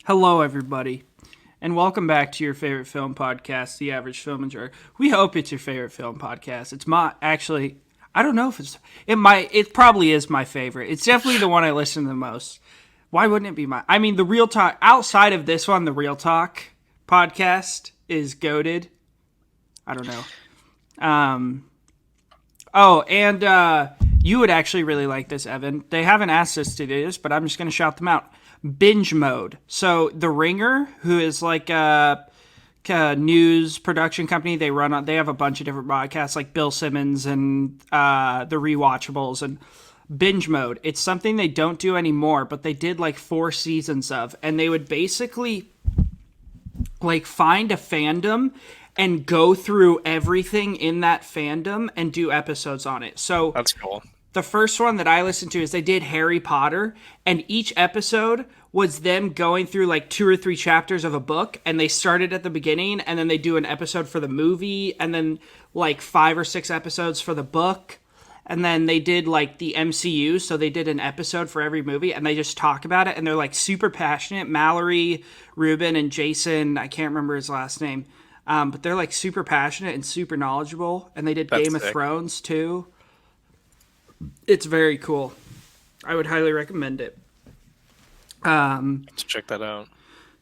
Hello, everybody, and welcome back to your favorite film podcast, The Average Film Enjoyer. We hope it's your favorite film podcast. It's I don't know if it probably is my favorite. It's definitely the one I listen to the most. Why wouldn't it be the Real Talk, outside of this one, the Real Talk podcast is goated. I don't know. You would actually really like this, Evan. They haven't asked us to do this, but I'm just going to shout them out. Binge Mode. So The Ringer, who is like a news production company, they have a bunch of different podcasts like Bill Simmons and The Rewatchables and Binge Mode. It's something they don't do anymore, but they did like 4 seasons of, and they would basically like find a fandom and go through everything in that fandom and do episodes on it. So that's cool. The first one that I listened to is they did Harry Potter, and each episode was them going through like 2 or 3 chapters of a book, and they started at the beginning, and then they do an episode for the movie, and then like 5 or 6 episodes for the book, and then they did like the MCU, so they did an episode for every movie, and they just talk about it, and they're like super passionate. Mallory, Ruben, and Jason, I can't remember his last name, but they're like super passionate and super knowledgeable, and they did Game of Thrones too. It's very cool. I would highly recommend it. Let's check that out.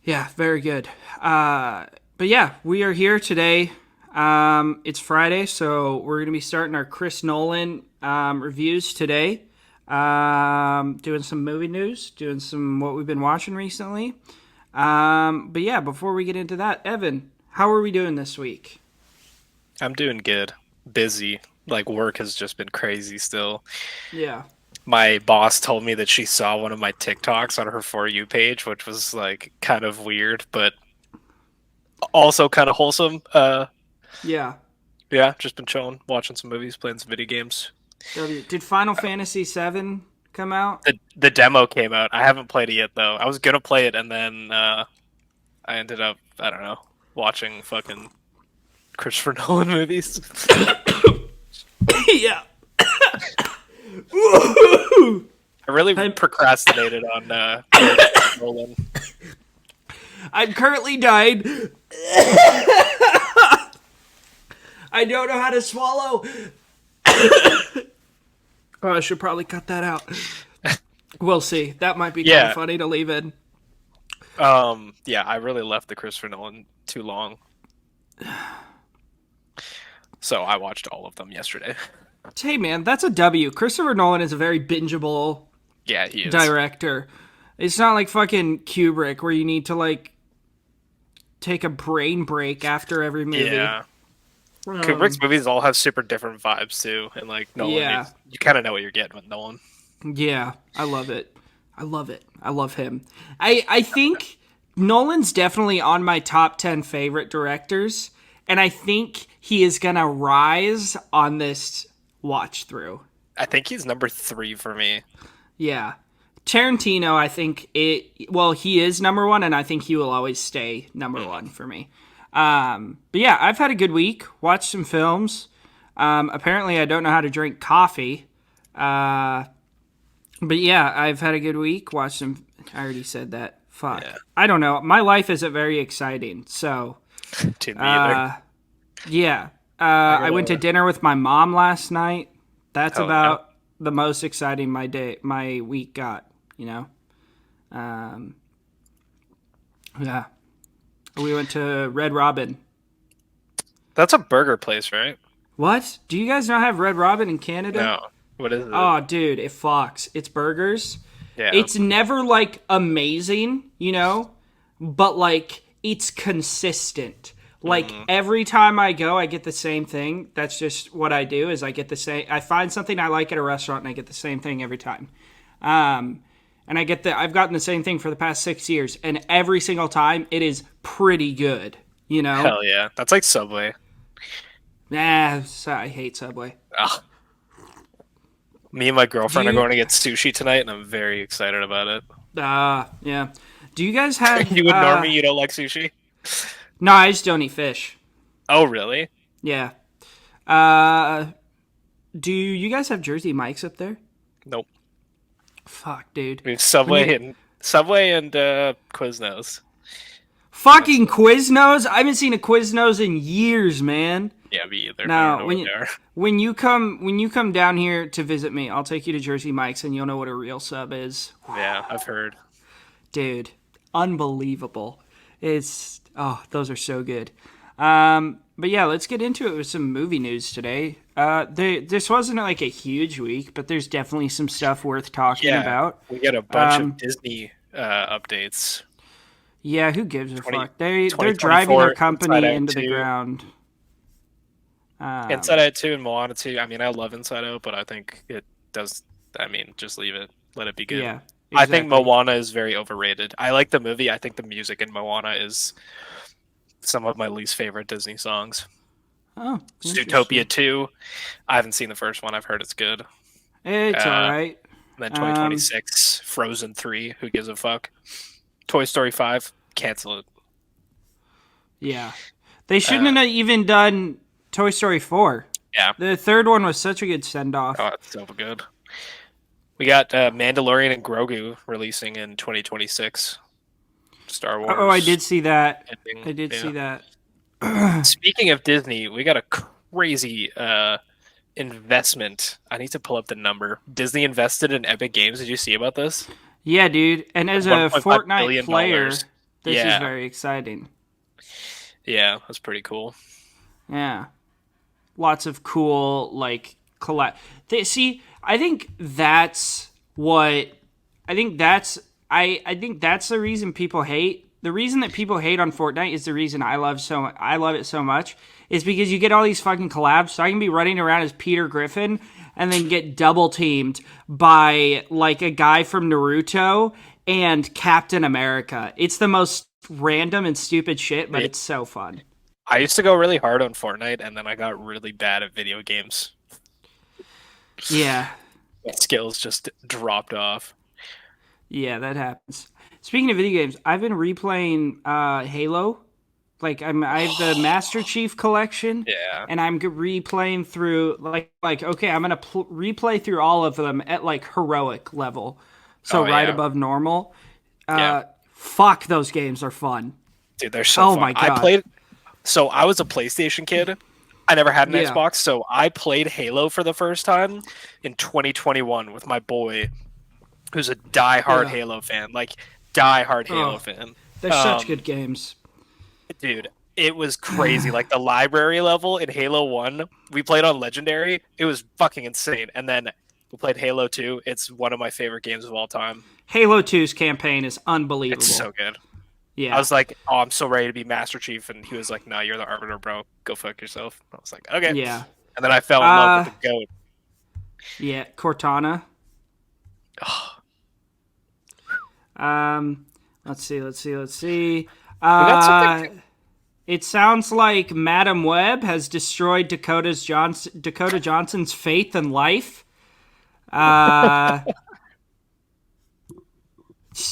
Yeah, very good. But yeah, we are here today. It's Friday, so we're going to be starting our Chris Nolan reviews today. Doing some movie news, doing some what we've been watching recently. But yeah, before we get into that, Evan, how are we doing this week? I'm doing good. Busy. Like, work has just been crazy still. Yeah. My boss told me that she saw one of my TikToks on her For You page, which was, like, kind of weird, but also kind of wholesome. Yeah. Yeah, just been chilling, watching some movies, playing some video games. Did Final Fantasy VII come out? The demo came out. I haven't played it yet, though. I was going to play it, and then I ended up, I don't know, watching fucking Christopher Nolan movies. Yeah. I really procrastinated on Nolan. I'm currently dying. I don't know how to swallow. Oh, I should probably cut that out. We'll see. That might be kind of funny to leave in. Yeah, I really left the Christopher Nolan too long. So I watched all of them yesterday. Hey man, that's a W. Christopher Nolan is a very bingeable he is. director. It's not like fucking Kubrick where you need to like take a brain break after every movie. Yeah. Kubrick's movies all have super different vibes too, and like Nolan, you kind of know what you're getting with Nolan. Yeah, I love it. I love him. I think Nolan's definitely on my top 10 favorite directors, and I think he is gonna rise on this watch through. I think he's number 3 for me. Yeah. Tarantino, I think he is number 1, and I think he will always stay number 1 for me. But yeah, I've had a good week. Watched some films. Apparently I don't know how to drink coffee. But yeah, I've had a good week. Watched some. I already said that. Fuck. Yeah. I don't know. My life isn't very exciting. So. To me either. Yeah. I went to dinner with my mom last night. That's about the most exciting my week got, you know? Yeah. We went to Red Robin. That's a burger place, right? What? Do you guys not have Red Robin in Canada? No. What is it? Oh, dude, it fucks. It's burgers. Yeah. It's never, like, amazing, you know? But, like, it's consistent. Like, every time I go, I get the same thing. That's just what I do, is I get the same... I find something I like at a restaurant, and I get the same thing every time. And I've gotten the same thing for the past 6 years, and every single time, it is pretty good, you know? Hell yeah. That's like Subway. Nah, I hate Subway. Ugh. Me and my girlfriend are going to get sushi tonight, and I'm very excited about it. Yeah. Do you guys have... You ignore me? You don't like sushi? No, I just don't eat fish. Oh, really? Yeah. Uh, do you guys have Jersey Mike's up there? Nope. Fuck, dude. We have When you, Subway and Quiznos. fucking Quiznos. I haven't seen a Quiznos in years, man. Yeah, me either. I don't Now, know what they are. when you come down here to visit me, I'll take you to Jersey Mike's and you'll know what a real sub is. Yeah, I've heard. Dude, unbelievable. Those are so good. But yeah, let's get into it with some movie news today. This wasn't like a huge week, but there's definitely some stuff worth talking Yeah, about. we got a bunch of Disney updates. Yeah, who gives a 20 fuck? They're 2024 driving their Inside company Out into the 2. ground. Inside Out 2 and Moana 2. I mean, I love Inside Out, but I think it does. I mean, just leave it. Let it be good. Yeah, I think exactly. Moana is very overrated. I like the movie. I think the music in Moana is some of my least favorite Disney songs. Oh, Zootopia 2. I haven't seen the first one. I've heard it's good. it's all right. Then 2026, Frozen 3. Who gives a fuck? Toy Story 5. Cancel it. Yeah, they shouldn't have even done Toy Story 4. Yeah. The third one was such a good send off. Oh, it's so good. We got Mandalorian and Grogu releasing in 2026. Star Wars. Oh, I did see that. ending. I did Yeah. see that. Speaking of Disney, we got a crazy investment. I need to pull up the number. Disney invested in Epic Games. Did you see about this? Yeah, dude. And as a $1.5 Fortnite billion. player, this Yeah. is very exciting. Yeah, that's pretty cool. Yeah. Lots of cool, like, see, I think that's what. I think that's. I think that's the reason people hate. The reason that people hate on Fortnite is the reason I love it so much is because you get all these fucking collabs. So I can be running around as Peter Griffin and then get double teamed by like a guy from Naruto and Captain America. It's the most random and stupid shit, but it's so fun. I used to go really hard on Fortnite, and then I got really bad at video games. Yeah. My skills just dropped off. Yeah, that happens. Speaking of video games, I've been replaying Halo. Like I have the Master Chief collection, Yeah. and I'm replaying through like okay, I'm gonna replay through all of them at like heroic level, so right yeah. above normal. Yeah. Fuck, those games are fun. Dude, they're so fun. My God. I was a PlayStation kid. I never had an Yeah. Xbox, so I played Halo for the first time in 2021 with my boy, who's a die-hard Halo fan. Like, die-hard Halo fan. They're such good games. Dude, it was crazy. Like, the library level in Halo 1, we played on Legendary. It was fucking insane. And then we played Halo 2. It's one of my favorite games of all time. Halo 2's campaign is unbelievable. It's so good. Yeah. I was like, oh, I'm so ready to be Master Chief. And he was like, no, you're the Arbiter, bro. Go fuck yourself. I was like, okay. Yeah. And then I fell in love with the GOAT. Yeah, Cortana. Let's see. got something It sounds like Madam Web has destroyed Dakota Johnson's faith and life.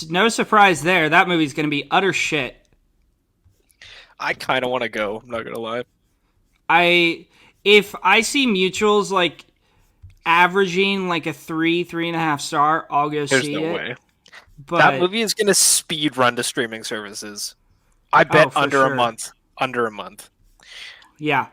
No surprise there. That movie's going to be utter shit. I kind of want to go. I'm not going to lie. If I see mutuals like averaging like a 3.5 star, I'll go There's see no it. way. But That movie is going to speed run to streaming services. I bet for under sure. a month. Under a month. Yeah.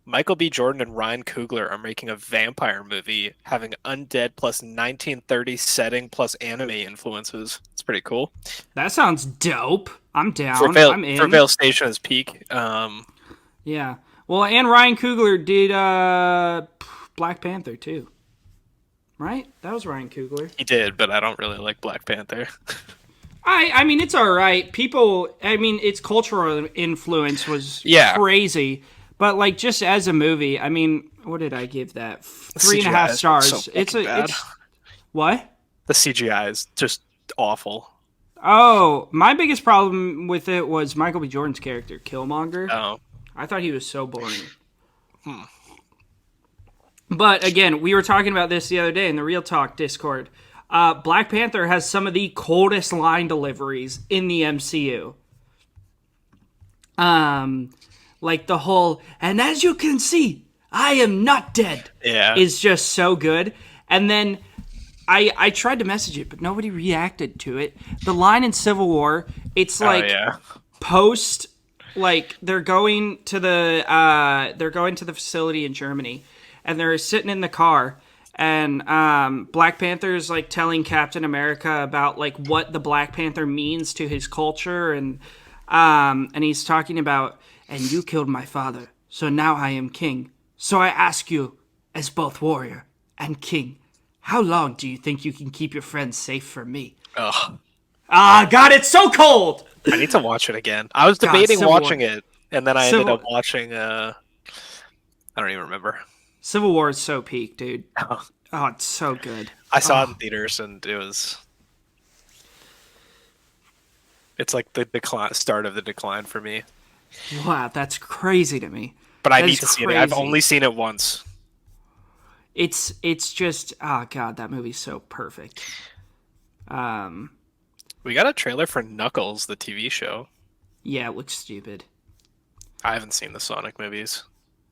Michael B. Jordan and Ryan Coogler are making a vampire movie having undead plus 1930 setting plus anime influences. It's pretty cool. That sounds dope. I'm down. I'm in. For Vale Station is peak. Yeah. Well, and Ryan Coogler did Black Panther too. Right? That was Ryan Coogler. He did, but I don't really like Black Panther. I mean, it's all right. Its cultural influence was crazy. But, like, just as a movie, I mean, what did I give that? 3.5 stars. So It's what? The CGI is just awful. Oh, my biggest problem with it was Michael B. Jordan's character, Killmonger. Oh. I thought he was so boring. But, again, we were talking about this the other day in the Real Talk Discord. Black Panther has some of the coldest line deliveries in the MCU. Like the whole, and as you can see, I am not dead. Yeah. Is just so good. And then I tried to message it, but nobody reacted to it. The line in Civil War, it's like post, like they're going to the facility in Germany, and they're sitting in the car, and Black Panther's like telling Captain America about like what the Black Panther means to his culture, and he's talking about, and you killed my father, so now I am king. So I ask you, as both warrior and king, how long do you think you can keep your friends safe from me? Ugh. God, it's so cold! I need to watch it again. I was debating watching it, and then I ended up watching, I don't even remember. Civil War is so peak, dude. Oh, it's so good. I saw it in theaters, and it's like the start of the decline for me. Wow, that's crazy to me. But I need to see it. I've only seen it once. It's just, oh god, that movie's so perfect. We got a trailer for Knuckles, the TV show. Yeah, it looks stupid. I haven't seen the Sonic movies.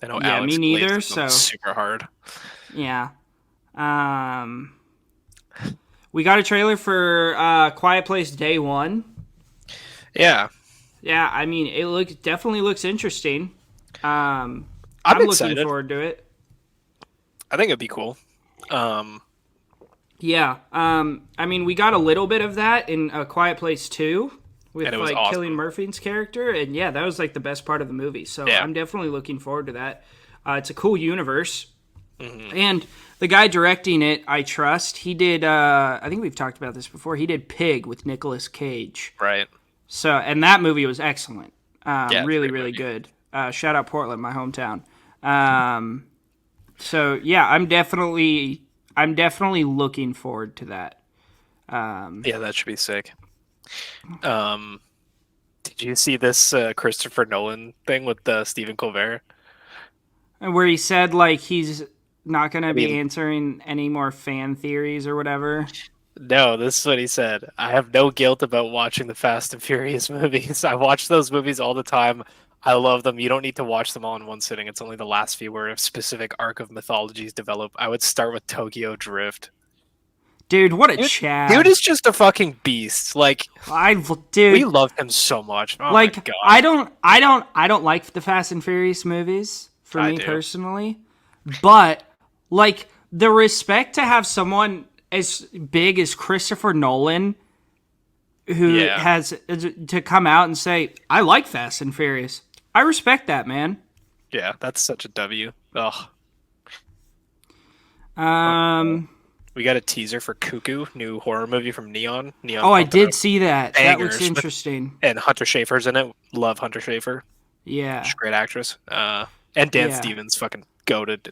I know me Alex neither. So super hard. Yeah. We got a trailer for Quiet Place Day 1. Yeah. Yeah, I mean, it definitely looks interesting. I'm excited. looking forward to it. I think it'd be cool. Yeah. I mean, we got a little bit of that in A Quiet Place 2 with like awesome. Cillian Murphy's character, and yeah, that was like the best part of the movie. So yeah. I'm definitely looking forward to that. It's a cool universe. Mm-hmm. And the guy directing it, I trust. He did I think we've talked about this before. He did Pig with Nicolas Cage. Right. So, and that movie was excellent. Really good. Shout out Portland, my hometown. So yeah, I'm definitely looking forward to that. Yeah, that should be sick. Did you see this Christopher Nolan thing with Stephen Colbert? Where he said like he's not going to be answering any more fan theories or whatever. No, this is what he said. I have no guilt about watching the Fast and Furious movies. I watch those movies all the time. I love them. You don't need to watch them all in one sitting. It's only the last few where a specific arc of mythologies develop. I would start with Tokyo Drift. Dude, what a Chad. Dude is just a fucking beast. Like, we love him so much. Oh like, my God. I don't like the Fast and Furious movies for me personally, but like the respect to have someone as big as Christopher Nolan who has to come out and say, I like Fast and Furious. I respect that, man. Yeah, that's such a W. Ugh. We got a teaser for Cuckoo, new horror movie from Neon. Oh, I did see that. That looks interesting. And Hunter Schafer's in it. Love Hunter Schafer. Yeah. She's a great actress. And Dan Stevens fucking goated.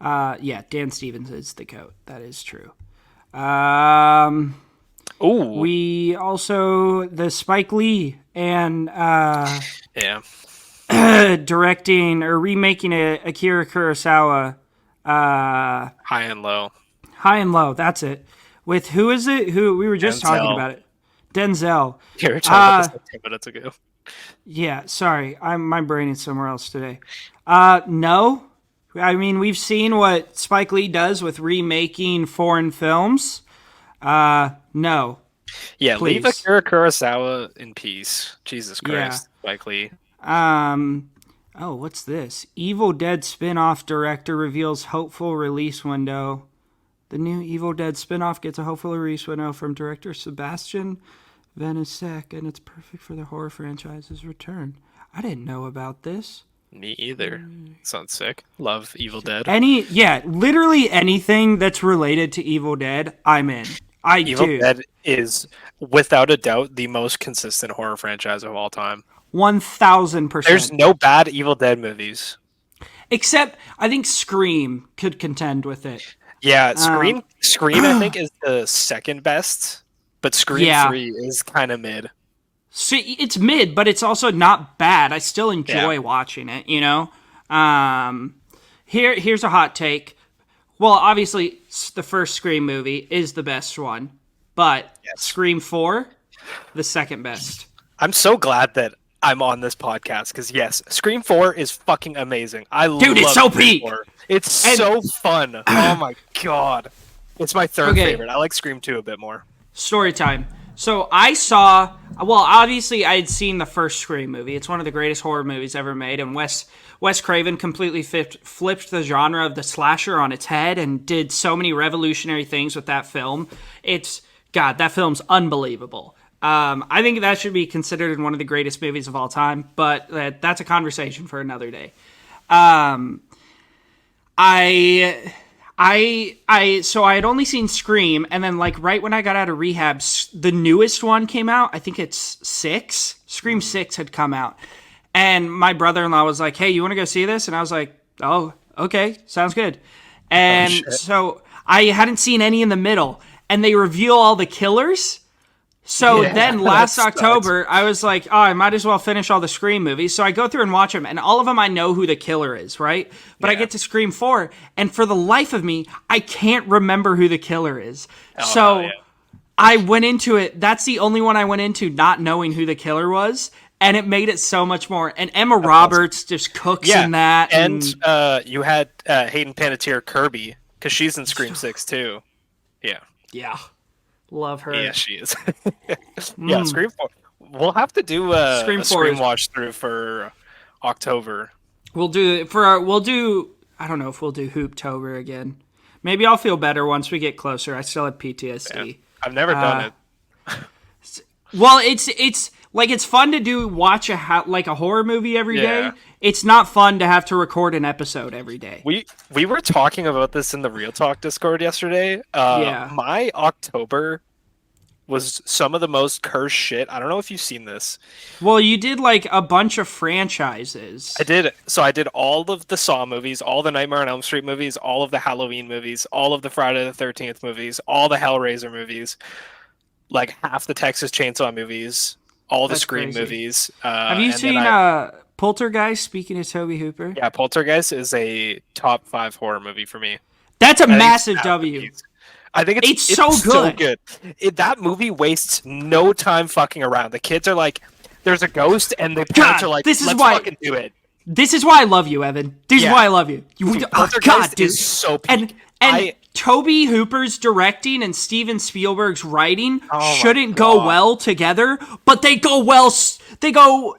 Yeah, Dan Stevens is the GOAT. That is true. We also, the Spike Lee and directing or remaking Akira Kurosawa. High and Low, that's it. With who is it? Who we were just talking about it. Denzel. You were talking about this like 10 minutes ago. Yeah, sorry. My brain is somewhere else today. No. I mean, we've seen what Spike Lee does with remaking foreign films. No. Yeah, please. Leave Akira Kurosawa in peace. Jesus Christ, Spike Lee. Oh, what's this? Evil Dead spin-off director reveals hopeful release window. The new Evil Dead spin-off gets a hopeful release window from director Sebastian Vanisek, and it's perfect for the horror franchise's return. I didn't know about this. Me either. Sounds sick. Love Evil Dead. Literally anything that's related to Evil Dead, I'm in. Evil Dead is, without a doubt, the most consistent horror franchise of all time. 1,000%. There's no bad Evil Dead movies. Except, I think Scream could contend with it. Yeah, Scream I think, is the second best, but Scream 3 is kind of mid. See, it's mid, but it's also not bad. I still enjoy watching it, you know? Here's a hot take. Well, obviously, the first Scream movie is the best one, but Scream 4, the second best. I'm so glad that I'm on this podcast because yes, Scream 4 is fucking amazing. Dude, it's so Scream peak. 4. It's And- so fun. Oh my god. It's my third Okay. favorite. I like Scream 2 a bit more. Story time. So I saw, well, obviously I had seen the first Scream movie. It's one of the greatest horror movies ever made, and Wes Craven completely flipped the genre of the slasher on its head and did so many revolutionary things with that film. God, that film's unbelievable. I think that should be considered one of the greatest movies of all time, but that's a conversation for another day. So I had only seen Scream, and then like right when I got out of rehab, the newest one came out. I think it's 6. Scream 6 had come out. And my brother-in-law was like, "Hey, you want to go see this?" And I was like, "Oh, okay, sounds good." And so I hadn't seen any in the middle, and they reveal all the killers. So then last October, I was like, oh, I might as well finish all the Scream movies. So I go through and watch them, and all of them I know who the killer is, right? But I get to Scream 4, and for the life of me, I can't remember who the killer is. I went into it, that's the only one I went into not knowing who the killer was, and it made it so much more. And Emma Roberts just cooks in that. And you had Hayden Panettiere Kirby, because she's in Scream 6 too. Yeah. Love her. Yeah, she is. Yeah, Scream 4. We'll have to do a Scream watch through for October. We'll do I don't know if we'll do Hooptober again. Maybe I'll feel better once we get closer. I still have PTSD. Yeah, I've never done it. Well, it's fun to watch a horror movie every day. It's not fun to have to record an episode every day. We were talking about this in the Real Talk Discord yesterday. My October was some of the most cursed shit. I don't know if you've seen this. Well, you did like a bunch of franchises. I did. So I did all of the Saw movies, all the Nightmare on Elm Street movies, all of the Halloween movies, all of the Friday the 13th movies, all the Hellraiser movies, like half the Texas Chainsaw movies, all the Scream movies. Have you seen Poltergeist, speaking of Tobe Hooper? Yeah, Poltergeist is a top 5 horror movie for me. That's a massive W. I think it's so good. That movie wastes no time fucking around. The kids are like, there's a ghost, and the parents are like, let's fucking do it. This is why I love you, Evan. This is why I love you. Poltergeist is so peak. And Tobe Hooper's directing and Steven Spielberg's writing shouldn't go well together, but they go well. They go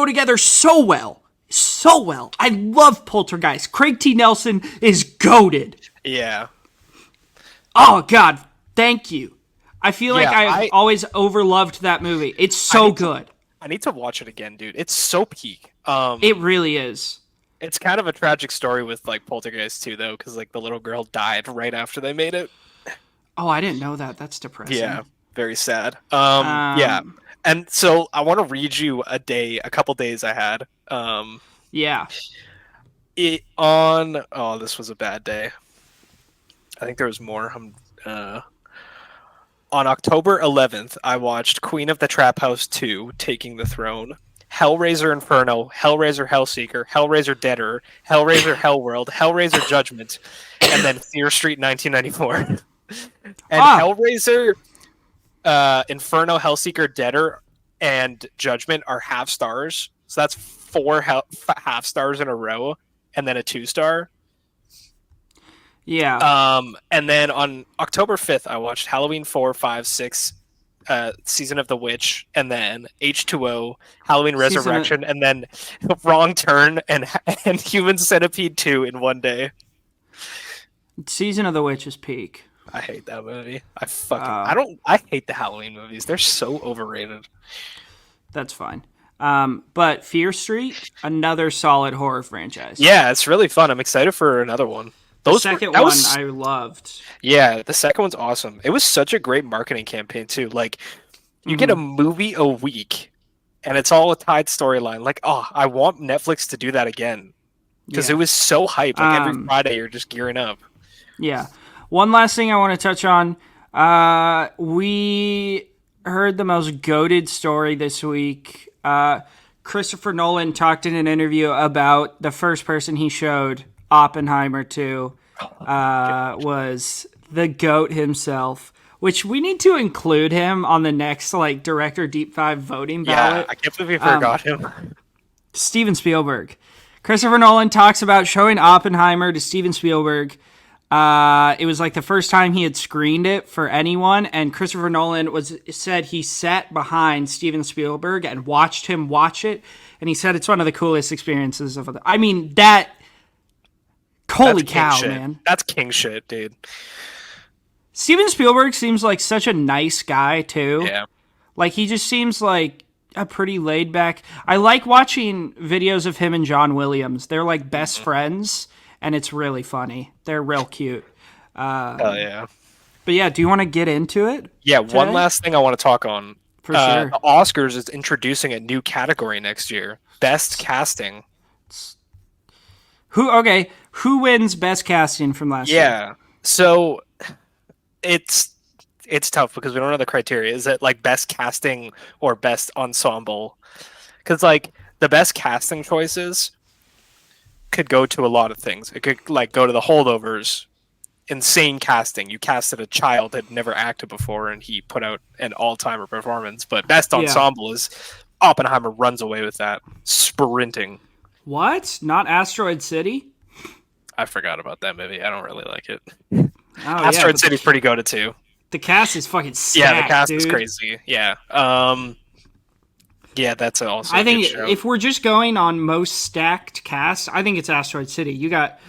together so well. So well. I love Poltergeist. Craig T. Nelson is goated. Yeah. Oh, God. Thank you. I feel like I've always overloved that movie. It's so good. I need to watch it again, dude. It's so peak. It really is. It's kind of a tragic story with like Poltergeist too, though, because like the little girl died right after they made it. Oh, I didn't know that. That's depressing. Yeah, very sad. Yeah, and so I want to read you a couple days I had. This was a bad day. I think there was more. On October 11th, I watched Queen of the Trap House 2, Taking the Throne, Hellraiser Inferno, Hellraiser Hellseeker, Hellraiser Deader, Hellraiser Hellworld, Hellraiser Judgment, and then Fear Street 1994. And Hellraiser, Inferno, Hellseeker, Deader, and Judgment are half stars. So that's 4 half stars in a row, and then a 2-star. Yeah. And then on October 5th, I watched Halloween 4, 5, 6, Season of the Witch, and then H2O, Halloween Resurrection, and then Wrong Turn and Human Centipede 2 in one day. Season of the Witch is peak. I hate that movie. I hate the Halloween movies. They're so overrated. That's fine. But Fear Street, another solid horror franchise. Yeah, it's really fun. I'm excited for another one. The second one I loved. Yeah, the second one's awesome. It was such a great marketing campaign too. Like, you get a movie a week, and it's all a tied storyline. Like, I want Netflix to do that again, because it was so hyped. Like every Friday, you're just gearing up. Yeah. One last thing I want to touch on. We heard the most goated story this week. Christopher Nolan talked in an interview about the first person he showed Oppenheimer to was the GOAT himself. which we need to include him on the next like director deep dive voting ballot. I can't believe we forgot him. Steven Spielberg. Christopher Nolan talks about showing Oppenheimer to Steven Spielberg. It was like the first time he had screened it for anyone, and Christopher Nolan said he sat behind Steven Spielberg and watched him watch it, and he said it's one of the coolest experiences of it. I mean, that... Holy cow, man. That's king shit, dude. Steven Spielberg seems like such a nice guy, too. Yeah. Like, he just seems like a pretty laid back... I like watching videos of him and John Williams. They're like best friends, and it's really funny. They're real cute. Hell yeah. But yeah, do you want to get into it? Yeah, today? one last thing I want to talk on. For sure. The Oscars is introducing a new category next year. Best casting. Who wins best casting from last year? Yeah. So it's tough because we don't know the criteria. Is it like best casting or best ensemble? Because like the best casting choices could go to a lot of things. It could like go to The Holdovers. Insane casting. You casted a child that had never acted before and he put out an all-timer performance. But best ensemble is Oppenheimer runs away with that. Sprinting. What? Not Asteroid City? I forgot about that movie. I don't really like it. Asteroid City's pretty good too. The cast is fucking stacked, yeah, the cast dude. is crazy. Yeah. Yeah, that's also I a think good show. if we're just going on most stacked cast, I think it's Asteroid City. You got...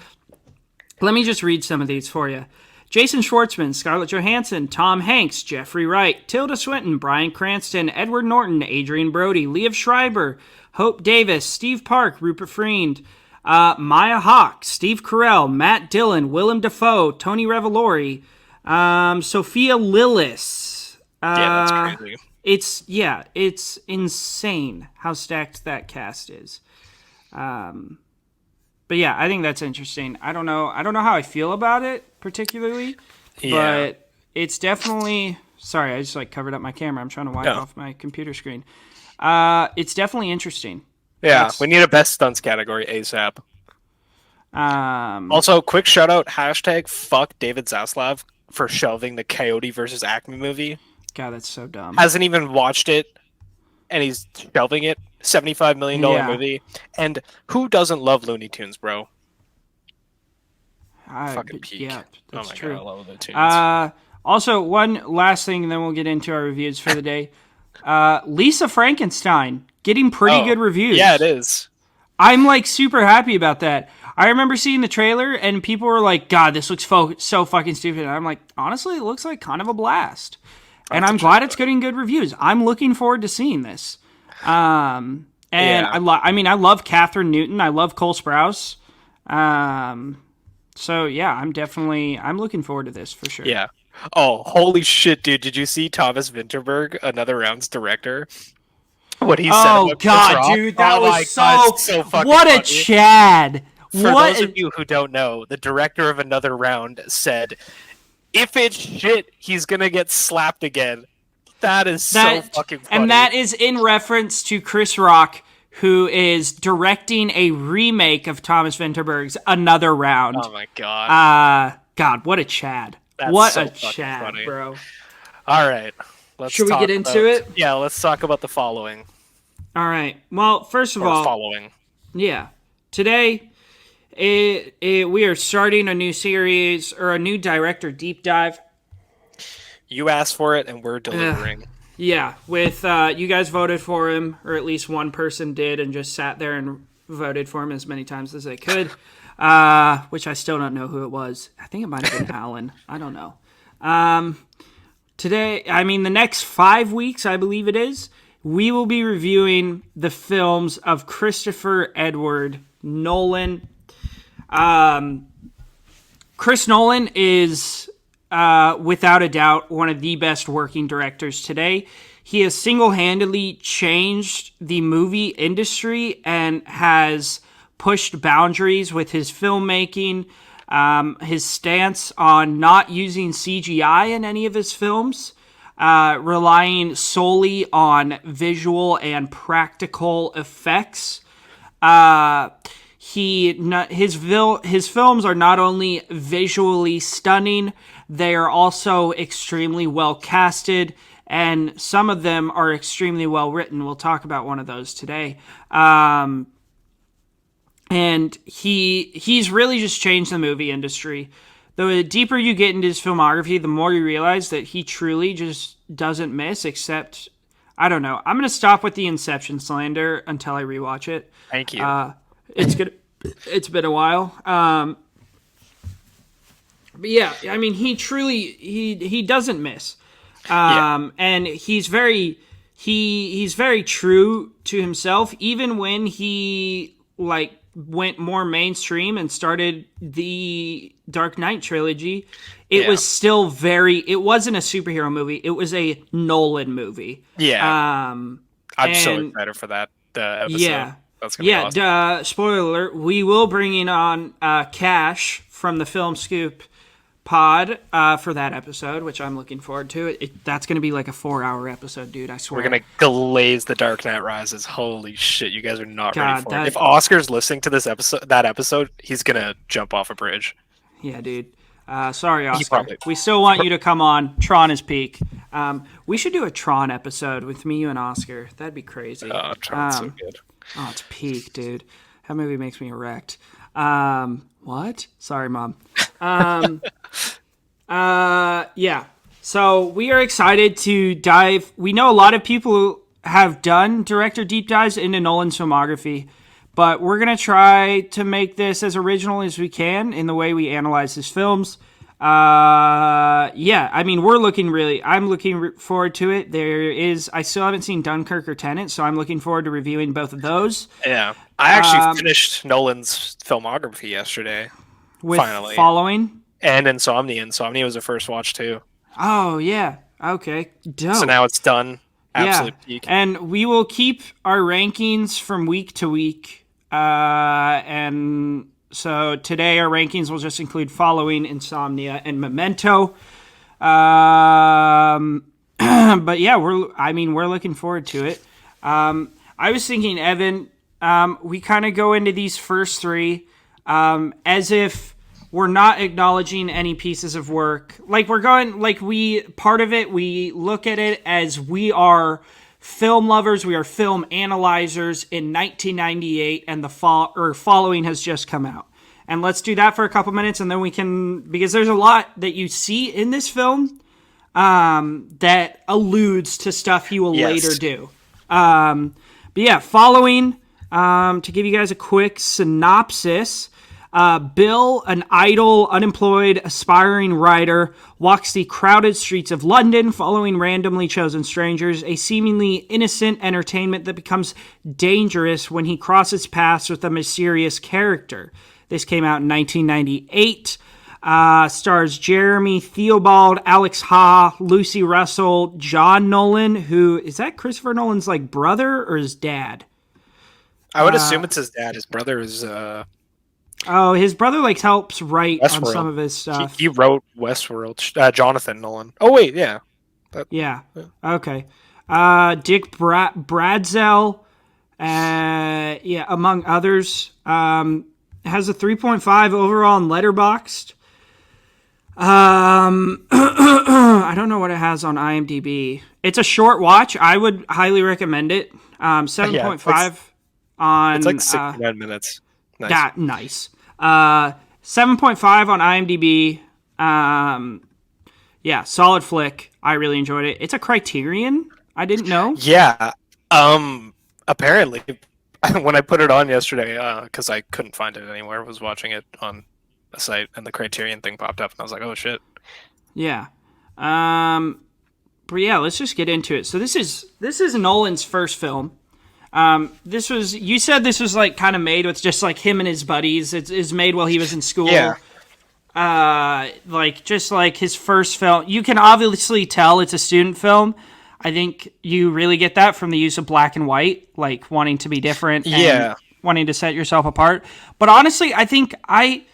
Let me just read some of these for you. Jason Schwartzman, Scarlett Johansson, Tom Hanks, Jeffrey Wright, Tilda Swinton, Bryan Cranston, Edward Norton, Adrian Brody, Liev Schreiber, Hope Davis, Steve Park, Rupert Friend, Maya Hawke, Steve Carell, Matt Dillon, Willem Dafoe, Tony Revolori, Sophia Lillis. Yeah, that's crazy. It's insane how stacked that cast is. But yeah, I think that's interesting. I don't know how I feel about it particularly, but it's definitely... Sorry, I just like covered up my camera. I'm trying to wipe off my computer screen. It's definitely interesting. Yeah, we need a best stunts category ASAP. Also, quick shout out, #fuck David Zaslav for shelving the Coyote versus Acme movie. God, that's so dumb. Hasn't even watched it, and he's shelving it. $75 million movie. And who doesn't love Looney Tunes, bro? Fucking peak. Yeah, that's true. God, I love Looney Tunes. Also, one last thing, and then we'll get into our reviews for the day. Lisa Frankenstein getting pretty good reviews. Yeah, it is. I'm like super happy about that. I remember seeing the trailer, and people were like, God, this looks so fucking stupid. And I'm like, honestly, it looks like kind of a blast. And I'm glad it's getting good reviews. I'm looking forward to seeing this. I love Catherine Newton. I love Cole Sprouse. So yeah, I'm looking forward to this for sure. Yeah. Oh, holy shit, dude. Did you see Thomas Vinterberg, Another Round's director? What he said about God, Chris Rock? dude, that was so fucking what funny. a Chad. For those of you who don't know, the director of Another Round said, if it's shit, he's gonna get slapped again. That is so fucking funny. And that is in reference to Chris Rock, who is directing a remake of Thomas Vinterberg's Another Round. Oh my god. God, what a Chad. That's what so a Chad, funny. bro. All right. Should we get into it? Yeah, let's talk about the following. All right. Well, first of all, following. Yeah. Today, we are starting a new series, or a new director deep dive. You asked for it, and we're delivering. Yeah, with you guys voted for him, or at least one person did, and just sat there and voted for him as many times as they could, which I still don't know who it was. I think it might have been Alan. I don't know. Today, the next 5 weeks, I believe it is, we will be reviewing the films of Christopher Edward Nolan. Chris Nolan is... without a doubt, one of the best working directors today. He has single-handedly changed the movie industry and has pushed boundaries with his filmmaking, his stance on not using CGI in any of his films, relying solely on visual and practical effects. his films are not only visually stunning, they are also extremely well casted, and some of them are extremely well written. We'll talk about one of those today. And he's really just changed the movie industry. The deeper you get into his filmography, the more you realize that he truly just doesn't miss, except, I don't know. I'm going to stop with the Inception slander until I rewatch it. Thank you. It's been a while. But yeah, I mean, he truly, he doesn't miss. And he's very true to himself, even when he went more mainstream and started the Dark Knight trilogy. It was still it wasn't a superhero movie. It was a Nolan movie. Yeah. I'm so excited for that episode. Yeah. That's gonna be awesome. Spoiler alert, we will bring in on Cash from the Film Scoop pod for that episode, which I'm looking forward to. That's going to be like a 4-hour episode, dude, I swear. We're going to glaze the Dark Knight Rises. Holy shit, you guys are not ready for it. If Oscar's listening to that episode, he's going to jump off a bridge. Yeah, dude. Sorry, Oscar. We still want you to come on. Tron is peak. We should do a Tron episode with me, you, and Oscar. That'd be crazy. Oh, Tron's so good. Oh, it's peak, dude. That movie makes me erect. What? Sorry, Mom. Yeah. So we are excited to dive. We know a lot of people have done director deep dives into Nolan's filmography, but we're going to try to make this as original as we can in the way we analyze his films. Yeah, I mean, I'm looking forward to it. I still haven't seen Dunkirk or Tenet, so I'm looking forward to reviewing both of those. Yeah. I actually finished Nolan's filmography yesterday. Finally. Following? And Insomnia. Insomnia was the first watch too. Oh, yeah. Okay. Dope. So now it's done. Absolute peak. And we will keep our rankings from week to week. And so today our rankings will just include Following, Insomnia, and Memento. But yeah, we're looking forward to it. I was thinking, Evan, we kind of go into these first three as if we're not acknowledging any pieces of work. Part of it, we look at it as we are film lovers, we are film analyzers in 1998, and Following has just come out. And let's do that for a couple minutes, and then we can, because there's a lot that you see in this film that alludes to stuff he will later do. But yeah, Following, to give you guys a quick synopsis, Bill, an idle, unemployed, aspiring writer, walks the crowded streets of London following randomly chosen strangers, a seemingly innocent entertainment that becomes dangerous when he crosses paths with a mysterious character. This came out in 1998. Stars Jeremy Theobald, Alex Ha, Lucy Russell, John Nolan, who is that Christopher Nolan's brother or his dad? I would assume it's his dad. His brother is his brother helps write Westworld. on some of his stuff. He wrote Westworld. Jonathan Nolan. Oh wait, yeah. Yeah. Okay. Dick Bradzel, among others. Has a 3.5 overall on Letterboxd. I don't know what it has on IMDb. It's a short watch. I would highly recommend it. 7.5 on. It's 69 minutes. Nice. Nice. 7.5 on IMDb. Yeah, solid flick. I really enjoyed it. It's a Criterion. I didn't know. Yeah. Apparently, when I put it on yesterday, because I couldn't find it anywhere, I was watching it on a site, and the Criterion thing popped up, and I was like, oh shit. Yeah. But yeah, let's just get into it. So this is Nolan's first film. You said this was kind of made with just him and his buddies. It's made while he was in school. Yeah. Just his first film. You can obviously tell it's a student film. I think you really get that from the use of black and white, wanting to be different and wanting to set yourself apart. But honestly, I think I'm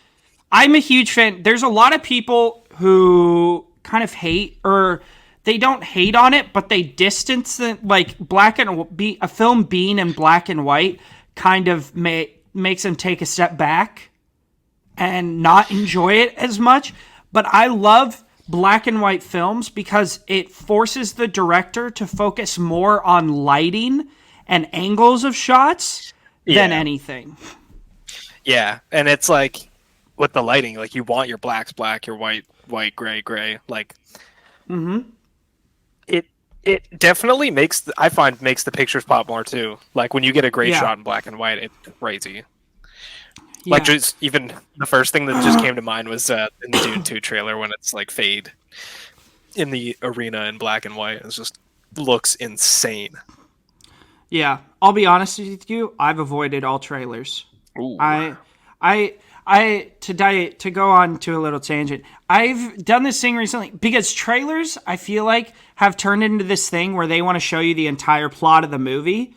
a huge fan. There's a lot of people who kind of hate, or they don't hate on it, but they distance it. A film being in black and white kind of makes them take a step back and not enjoy it as much. But I love black and white films because it forces the director to focus more on lighting and angles of shots than anything. Yeah, and it's like with the lighting, like you want your blacks black, your white gray. Like, it definitely makes the pictures pop more too. Like when you get a great shot in black and white, it's crazy. Like just even the first thing that just came to mind was in the Dune 2 trailer when it's like fade in the arena in black and white. It just looks insane. Yeah, I'll be honest with you. I've avoided all trailers. Ooh. To go on to a little tangent, I've done this thing recently because trailers, I feel like, have turned into this thing where they want to show you the entire plot of the movie.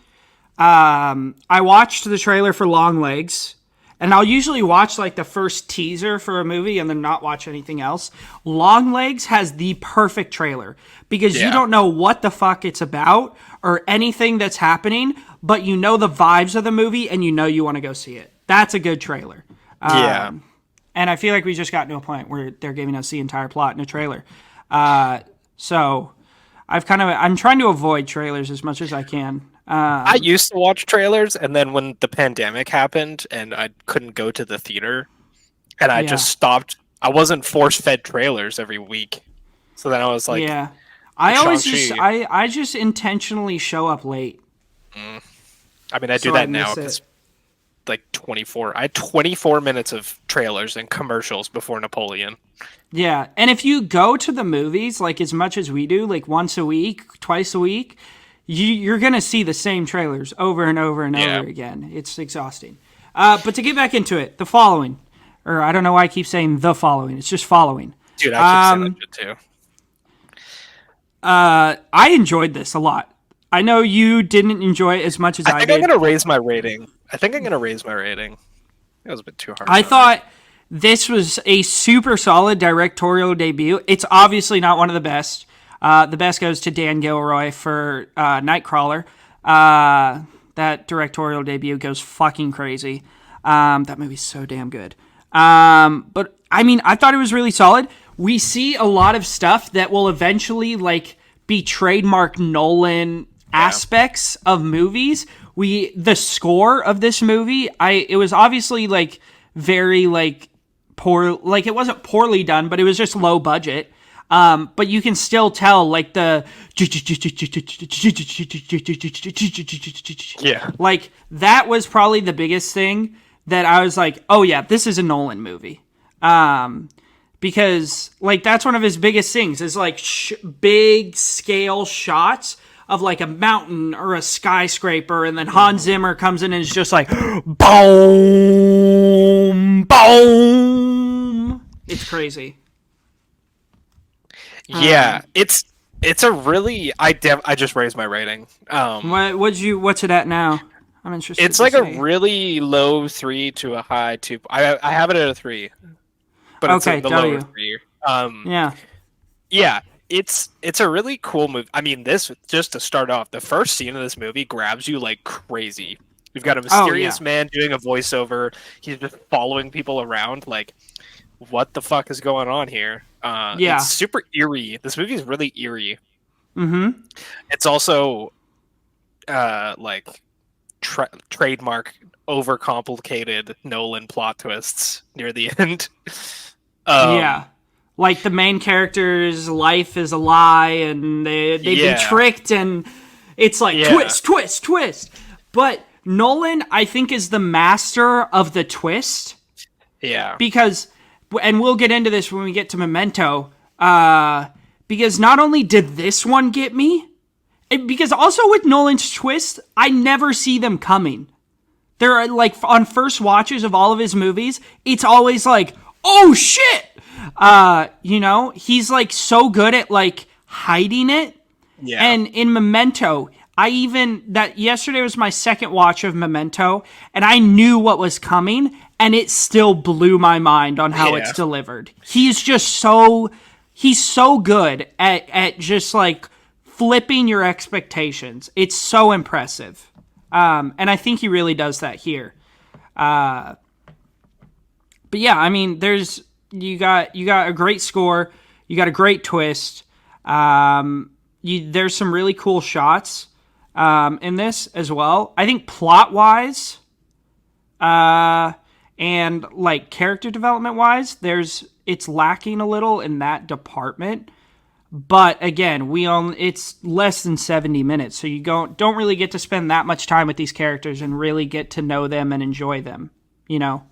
I watched the trailer for Longlegs, and I'll usually watch like the first teaser for a movie and then not watch anything else. Longlegs has the perfect trailer because you don't know what the fuck it's about or anything that's happening, but you know the vibes of the movie and you know you want to go see it. That's a good trailer. And I feel like we just got to a point where they're giving us the entire plot in a trailer. So I'm trying to avoid trailers as much as I can. I used to watch trailers, and then when the pandemic happened and I couldn't go to the theater, and I just stopped. I wasn't force-fed trailers every week. So then I was like... Yeah. I just intentionally show up late. I mean, I do that now because like 24. I had 24 minutes of trailers and commercials before Napoleon. Yeah, and if you go to the movies like as much as we do, like once a week, twice a week, you're gonna see the same trailers over and over and over again. It's exhausting. But to get back into it, the following, or I don't know why I keep saying the following. It's just following. Dude, I keep saying that shit too. I enjoyed this a lot. I know you didn't enjoy it as much as I did. I think I'm gonna raise my rating. It was a bit too hard. I thought this was a super solid directorial debut. It's obviously not one of the best. The best goes to Dan Gilroy for Nightcrawler. That directorial debut goes fucking crazy. That movie's so damn good. But I mean, I thought it was really solid. We see a lot of stuff that will eventually like be trademark Nolan aspects of movies. The score of this movie, it was obviously like very like poor, like it wasn't poorly done, but it was just low budget. But you can still tell like the like that was probably the biggest thing that I was like, oh yeah, this is a Nolan movie. Because like that's one of his biggest things is like big scale shots of like a mountain or a skyscraper, and then Hans Zimmer comes in and is just like boom, boom. It's crazy. Yeah, it's a really I just raised my rating. What's it at now? I'm interested. It's like a really low 3 to a high 2. I have it at a 3. But it's the lower 3. Yeah, it's a really cool movie. I mean, this just to start off, the first scene of this movie grabs you like crazy. You've got a mysterious man doing a voiceover. He's just following people around. Like, what the fuck is going on here? It's super eerie. This movie is really eerie. Mm-hmm. It's also like trademark overcomplicated Nolan plot twists near the end. Like the main character's life is a lie, and they've been tricked, and it's like twist. But Nolan, I think, is the master of the twist. Yeah. Because, and we'll get into this when we get to Memento, because not only did this one get me, because also with Nolan's twist, I never see them coming. They're like, on first watches of all of his movies, it's always like, oh shit! He's like so good at like hiding it. Yeah. And in Memento, yesterday was my second watch of Memento, and I knew what was coming, and it still blew my mind on how it's delivered. He's so good at just like flipping your expectations. It's so impressive. And I think he really does that here. But yeah, I mean, you got a great score, you got a great twist. There's some really cool shots in this as well. I think plot wise, and like character development wise, it's lacking a little in that department. But again, it's less than 70 minutes, so you don't really get to spend that much time with these characters and really get to know them and enjoy them, you know.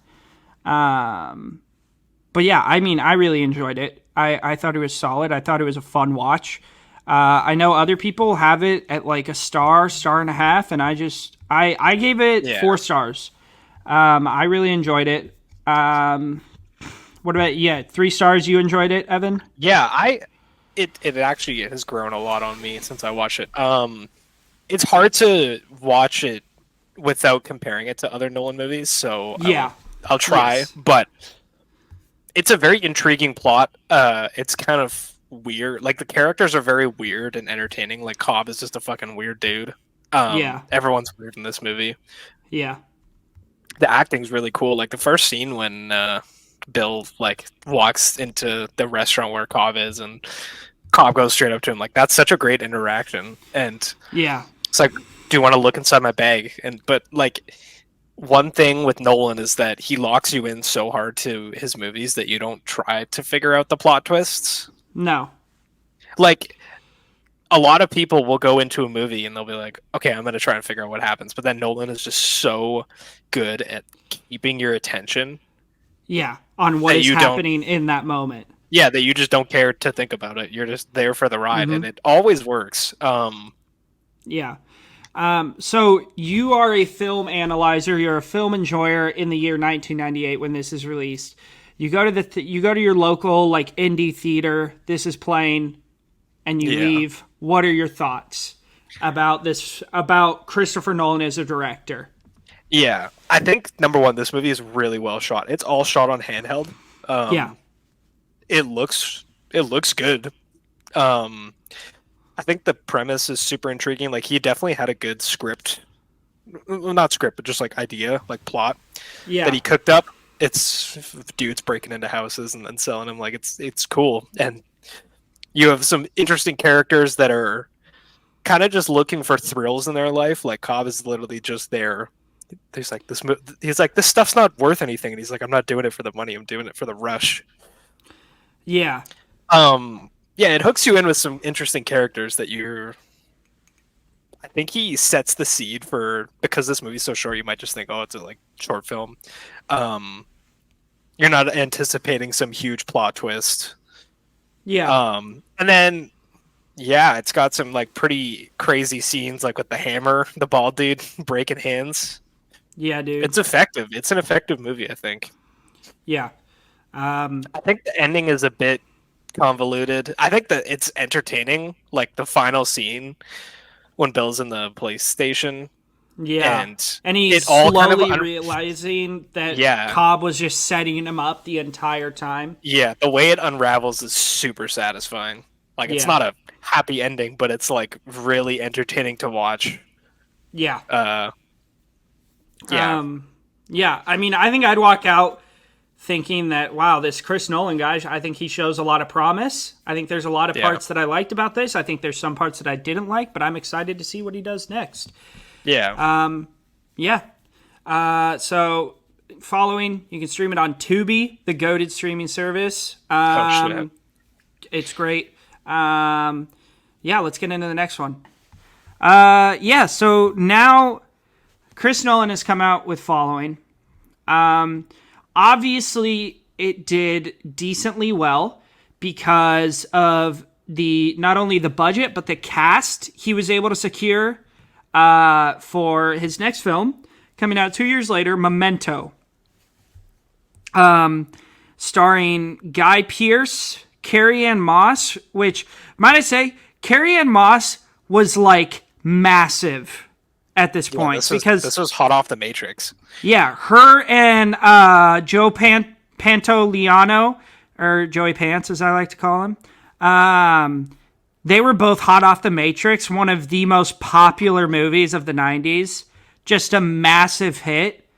But yeah, I mean, I really enjoyed it. I thought it was solid. I thought it was a fun watch. I know other people have it at like a star and a half, and I gave it 4 stars. I really enjoyed it. What about 3 stars? You enjoyed it, Evan? Yeah, it actually has grown a lot on me since I watched it. It's hard to watch it without comparing it to other Nolan movies, so yeah, I'll try. Yes. But it's a very intriguing plot. It's kind of weird. Like, the characters are very weird and entertaining. Like, Cobb is just a fucking weird dude. Everyone's weird in this movie. Yeah. The acting's really cool. Like, the first scene when Bill like walks into the restaurant where Cobb is, and Cobb goes straight up to him. Like, that's such a great interaction. And yeah, it's like, do you want to look inside my bag? But like, one thing with Nolan is that he locks you in so hard to his movies that you don't try to figure out the plot twists. No. Like, a lot of people will go into a movie and they'll be like, okay, I'm going to try and figure out what happens. But then Nolan is just so good at keeping your attention. Yeah, on what is happening in that moment. Yeah, that you just don't care to think about it. You're just there for the ride, and it always works. Yeah. So you are a film analyzer. You're a film enjoyer in the year 1998 when this is released. You go to you go to your local like indie theater. This is playing, and you leave. What are your thoughts about this? About Christopher Nolan as a director? Yeah, I think number one, this movie is really well shot. It's all shot on handheld. It looks good. I think the premise is super intriguing. Like, he definitely had a good script, well, not script, but just like idea, like plot that he cooked up. It's dudes breaking into houses and then selling them. Like, it's cool, and you have some interesting characters that are kind of just looking for thrills in their life. Like, Cobb is literally just there. He's like, this stuff's not worth anything, and he's like, I'm not doing it for the money, I'm doing it for the rush. Yeah. It hooks you in with some interesting characters that I think he sets the seed for, because this movie's so short, you might just think, oh, it's a like short film. You're not anticipating some huge plot twist. Yeah. And then it's got some like pretty crazy scenes, like with the hammer, the bald dude breaking hands. Yeah, dude. It's effective. It's an effective movie, I think. Yeah. I think the ending is a bit convoluted. I think that it's entertaining, like the final scene when Bill's in the police station. Yeah. And he's slowly realizing that Cobb was just setting him up the entire time. Yeah, the way it unravels is super satisfying. Like, it's not a happy ending, but it's like really entertaining to watch. Yeah. I mean, I think I'd walk out thinking that, wow, this Chris Nolan guy, I think he shows a lot of promise. I think there's a lot of parts that I liked about this. I think there's some parts that I didn't like, but I'm excited to see what he does next. Yeah. So following, you can stream it on Tubi, the goated streaming service. It's great. Let's get into the next one. So now Chris Nolan has come out with Following. Obviously, it did decently well because of not only the budget, but the cast he was able to secure for his next film, coming out 2 years later, Memento. Starring Guy Pearce, Carrie-Anne Moss, which, might I say, Carrie-Anne Moss was, like, massive at this point. Because this was hot off the Matrix. Yeah, her and Joe Pantoliano, or Joey Pants as I like to call him, they were both hot off the Matrix, one of the most popular movies of the 90s. Just a massive hit.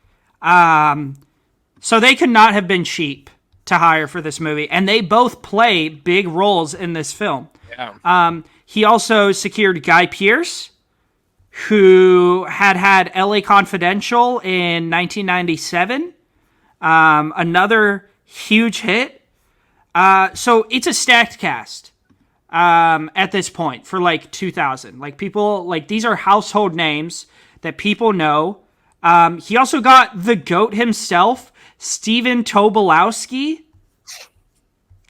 So they could not have been cheap to hire for this movie, and they both play big roles in this film. Yeah. He also secured Guy Pearce, who had LA Confidential in 1997, another huge hit. So it's a stacked cast at this point for like 2000. Like people, like these are household names that people know. He also got the GOAT himself, Steven Tobolowsky.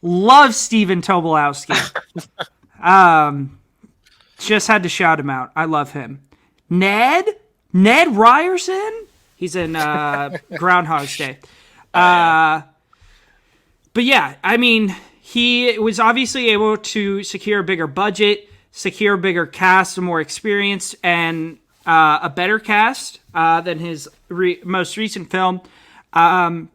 Love Steven Tobolowsky. Just had to shout him out. I love him. Ned Ryerson. He's in Groundhog's Day. But yeah, I mean, he was obviously able to secure a bigger budget, secure a bigger cast, a more experience, and a better cast than his most recent film. It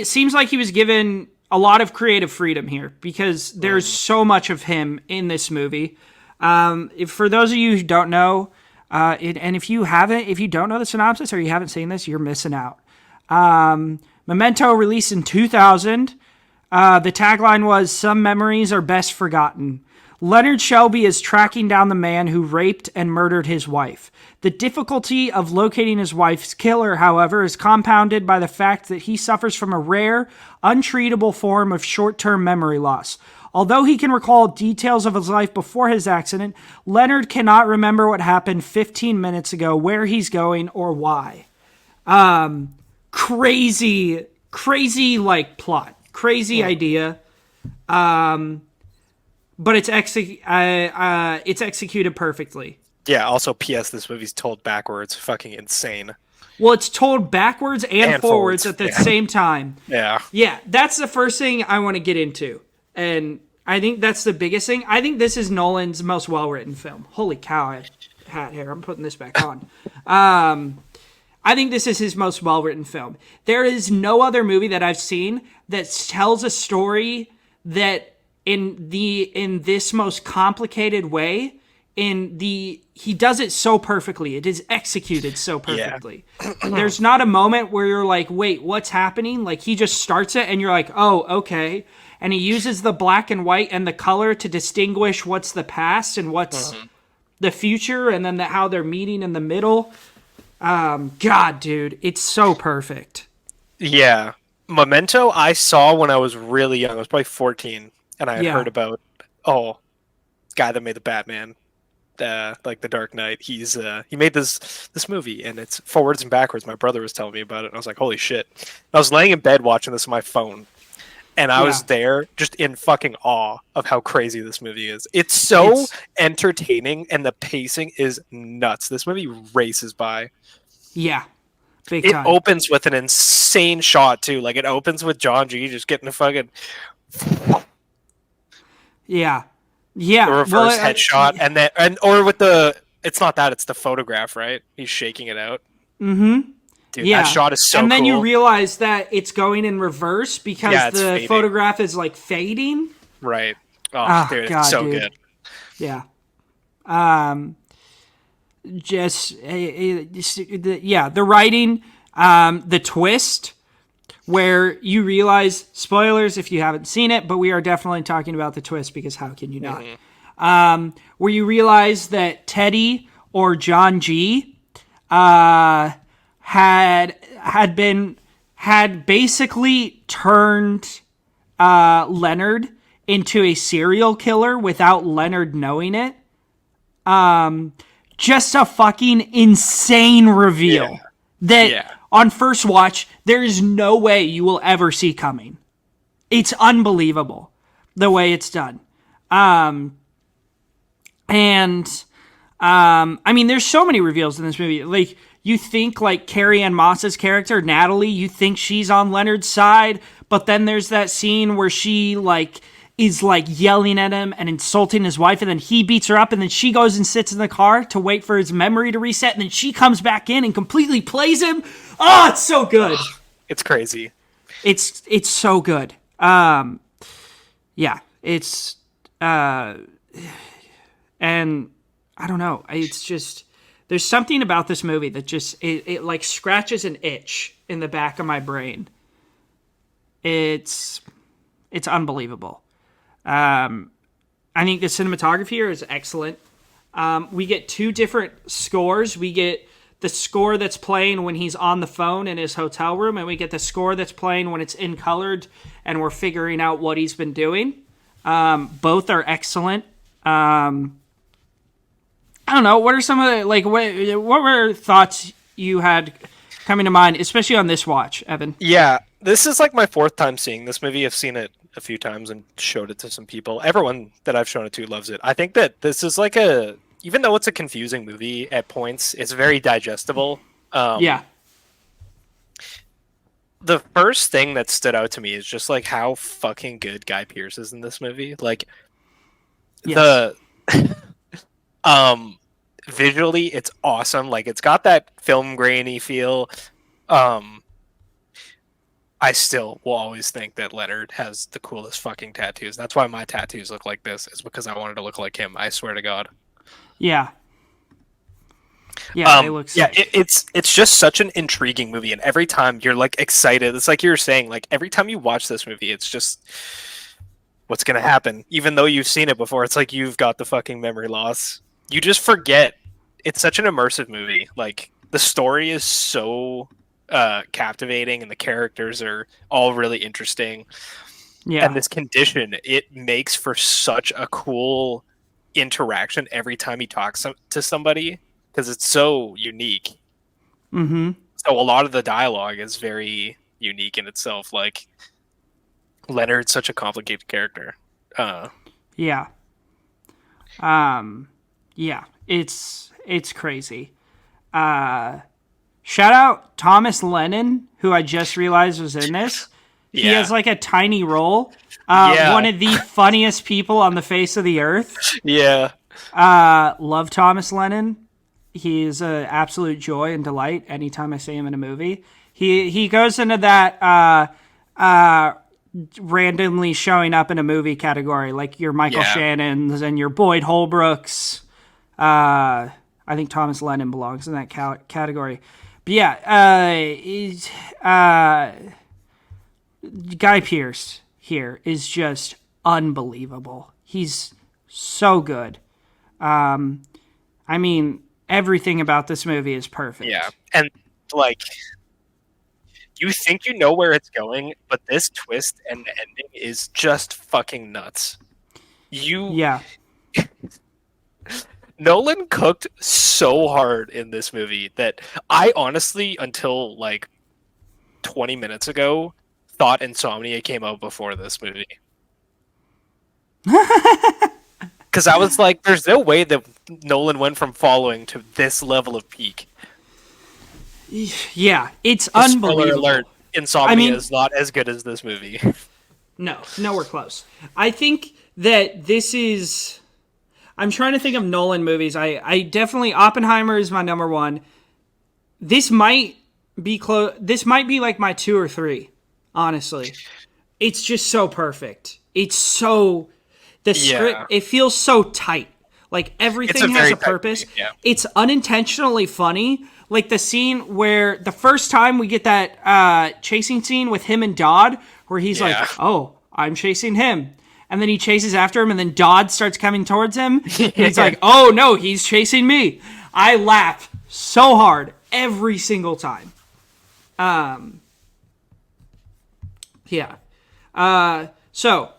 seems like he was given a lot of creative freedom here because there's so much of him in this movie. For those of you who don't know, and if you don't know the synopsis or you haven't seen this, you're missing out. Memento released in 2000. The tagline was, "Some memories are best forgotten." Leonard Shelby is tracking down the man who raped and murdered his wife. The difficulty of locating his wife's killer, however, is compounded by the fact that he suffers from a rare, untreatable form of short-term memory loss. Although he can recall details of his life before his accident, Leonard cannot remember what happened 15 minutes ago, where he's going, or why. Crazy like plot. Crazy idea. But it's executed perfectly. Yeah, also, P.S. This movie's told backwards. Fucking insane. Well, it's told backwards and forwards at the same time. Yeah. Yeah, that's the first thing I want to get into. And I think that's the biggest thing. I think this is Nolan's most well-written film. Holy cow, I have a hat here. I'm putting this back on. I think this is his most well-written film. There is no other movie that I've seen that tells a story that in this most complicated way, he does it so perfectly. It is executed so perfectly. Yeah. There's not a moment where you're like, wait, what's happening? Like, he just starts it and you're like, oh, okay. And he uses the black and white and the color to distinguish what's the past and what's the future, and then how they're meeting in the middle. God, dude, it's so perfect. Yeah. Memento I saw when I was really young. I was probably 14, and I had heard about, guy that made the Batman, like the Dark Knight. He made this movie, and it's forwards and backwards. My brother was telling me about it, and I was like, holy shit. I was laying in bed watching this on my phone, and I was there just in fucking awe of how crazy this movie is. It's entertaining, and the pacing is nuts. This movie races by. Yeah. Big it time. Opens with an insane shot, too. Like, it opens with John G. just getting a fucking... Yeah. Yeah. A reverse headshot, or with the... It's not that, it's the photograph, right? He's shaking it out. Mm-hmm. Dude, that shot is so cool. And then you realize that it's going in reverse because the fading. photograph is, like, fading. Right. Oh, dude, it's so good. Yeah. The writing, the twist, where you realize, spoilers if you haven't seen it, but we are definitely talking about the twist because how can you not? Where you realize that Teddy or John G had basically turned Leonard into a serial killer without Leonard knowing it. Just a fucking insane reveal that on first watch, there is no way you will ever see coming. It's unbelievable the way it's done. I mean, there's so many reveals in this movie. Like, you think, like, Carrie-Anne Moss's character, Natalie, you think she's on Leonard's side, but then there's that scene where she, like, is, like, yelling at him and insulting his wife, and then he beats her up, and then she goes and sits in the car to wait for his memory to reset, and then she comes back in and completely plays him. Oh, it's so good. It's crazy. It's so good. And I don't know. It's just There's something about this movie that just it like scratches an itch in the back of my brain. It's unbelievable. I think the cinematography here is excellent. We get two different scores. We get the score that's playing when he's on the phone in his hotel room, and we get the score that's playing when it's in colored and we're figuring out what he's been doing. Both are excellent. I don't know. What are some of the, like, what were thoughts you had coming to mind, especially on this watch, Evan? Yeah, this is like my fourth time seeing this movie. I've seen it a few times and showed it to some people. Everyone that I've shown it to loves it. I think that this is like even though it's a confusing movie at points, it's very digestible. Yeah. The first thing that stood out to me is just like how fucking good Guy Pearce is in this movie. Like Yes. visually it's awesome. Like it's got that film grainy feel. I still will always think that Leonard has the coolest fucking tattoos. That's why my tattoos look like this, is because I wanted to look like him. I swear to God. Yeah. Yeah, they look sick. It's just such an intriguing movie, and every time you're like excited. It's like you were saying, like every time you watch this movie, it's just what's gonna happen. Even though you've seen it before, it's like you've got the fucking memory loss. You just forget. It's such an immersive movie. Like the story is so captivating, and the characters are all really interesting. Yeah. And this condition, it makes for such a cool interaction every time he talks to somebody, because it's so unique. Mm-hmm. So a lot of the dialogue is very unique in itself. Like Leonard's such a complicated character. Yeah. Yeah. It's crazy. Shout out Thomas Lennon, who I just realized was in this. He has like a tiny role. One of the funniest people on the face of the earth. Yeah. Love Thomas Lennon. He's an absolute joy and delight anytime I see him in a movie. He goes into that randomly showing up in a movie category, like your Michael Shannons and your Boyd Holbrooks. I think Thomas Lennon belongs in that category. But yeah, Guy Pearce here is just unbelievable. He's so good. I mean, everything about this movie is perfect. Yeah. And like you think you know where it's going, but this twist and ending is just fucking nuts. Yeah. Nolan cooked so hard in this movie that I honestly, until like 20 minutes ago, thought Insomnia came out before this movie. Because I was like, there's no way that Nolan went from following to this level of peak. Yeah, it's unbelievable. Spoiler alert, Insomnia is not as good as this movie. No, nowhere close. I think that this is... I'm trying to think of Nolan movies. I definitely... Oppenheimer is my number one. This might be close. This might be like my 2 or 3, honestly. It's just so perfect. It's so... The script, it feels so tight. Like, everything has a purpose. It's unintentionally funny. Like, the scene where the first time we get that chasing scene with him and Dodd, where he's like, oh, I'm chasing him. And then he chases after him, and then Dodd starts coming towards him. And he's like, oh, no, he's chasing me. I laugh so hard every single time. So,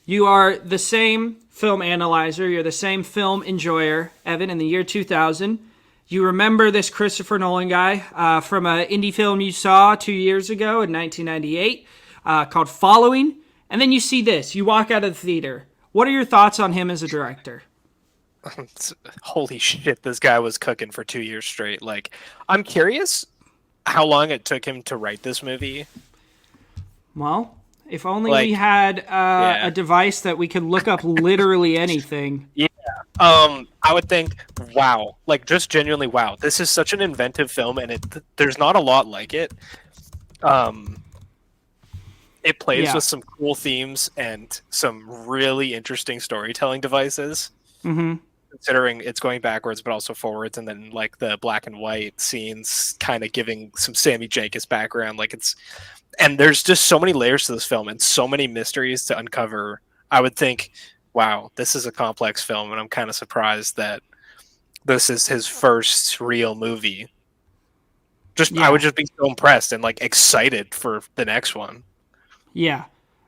you are the same film analyzer. You're the same film enjoyer, Evan, in the year 2000. You remember this Christopher Nolan guy from an indie film you saw 2 years ago in 1998 called Following. And then you see this. You walk out of the theater. What are your thoughts on him as a director? Holy shit, this guy was cooking for 2 years straight. Like, I'm curious how long it took him to write this movie. Well, if only we had a device that we could look up literally anything. Yeah. I would think, wow. Like, just genuinely, wow. This is such an inventive film, and there's not a lot like it. It plays with some cool themes and some really interesting storytelling devices. Mm-hmm. considering it's going backwards but also forwards, and then like the black and white scenes kind of giving some Sammy Jenkins background. Like it's and there's just so many layers to this film and so many mysteries to uncover. I would think, wow, this is a complex film, and I'm kind of surprised that this is his first real movie. I would just be so impressed and like excited for the next one. Yeah.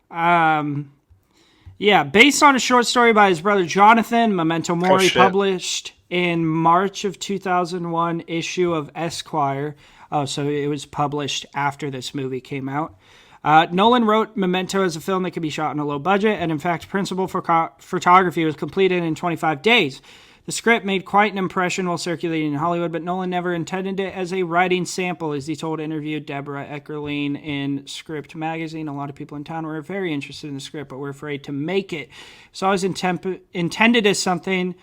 Yeah, based on a short story by his brother Jonathan, Memento Mori, published in March of 2001 issue of Esquire. Oh, so it was published after this movie came out. Nolan wrote Memento as a film that could be shot on a low budget, and in fact, principal photography was completed in 25 days. The script made quite an impression while circulating in Hollywood, but Nolan never intended it as a writing sample, as he told interviewed Deborah Eckerling in Script magazine. A lot of people in town were very interested in the script, but were afraid to make it. So I was intended as something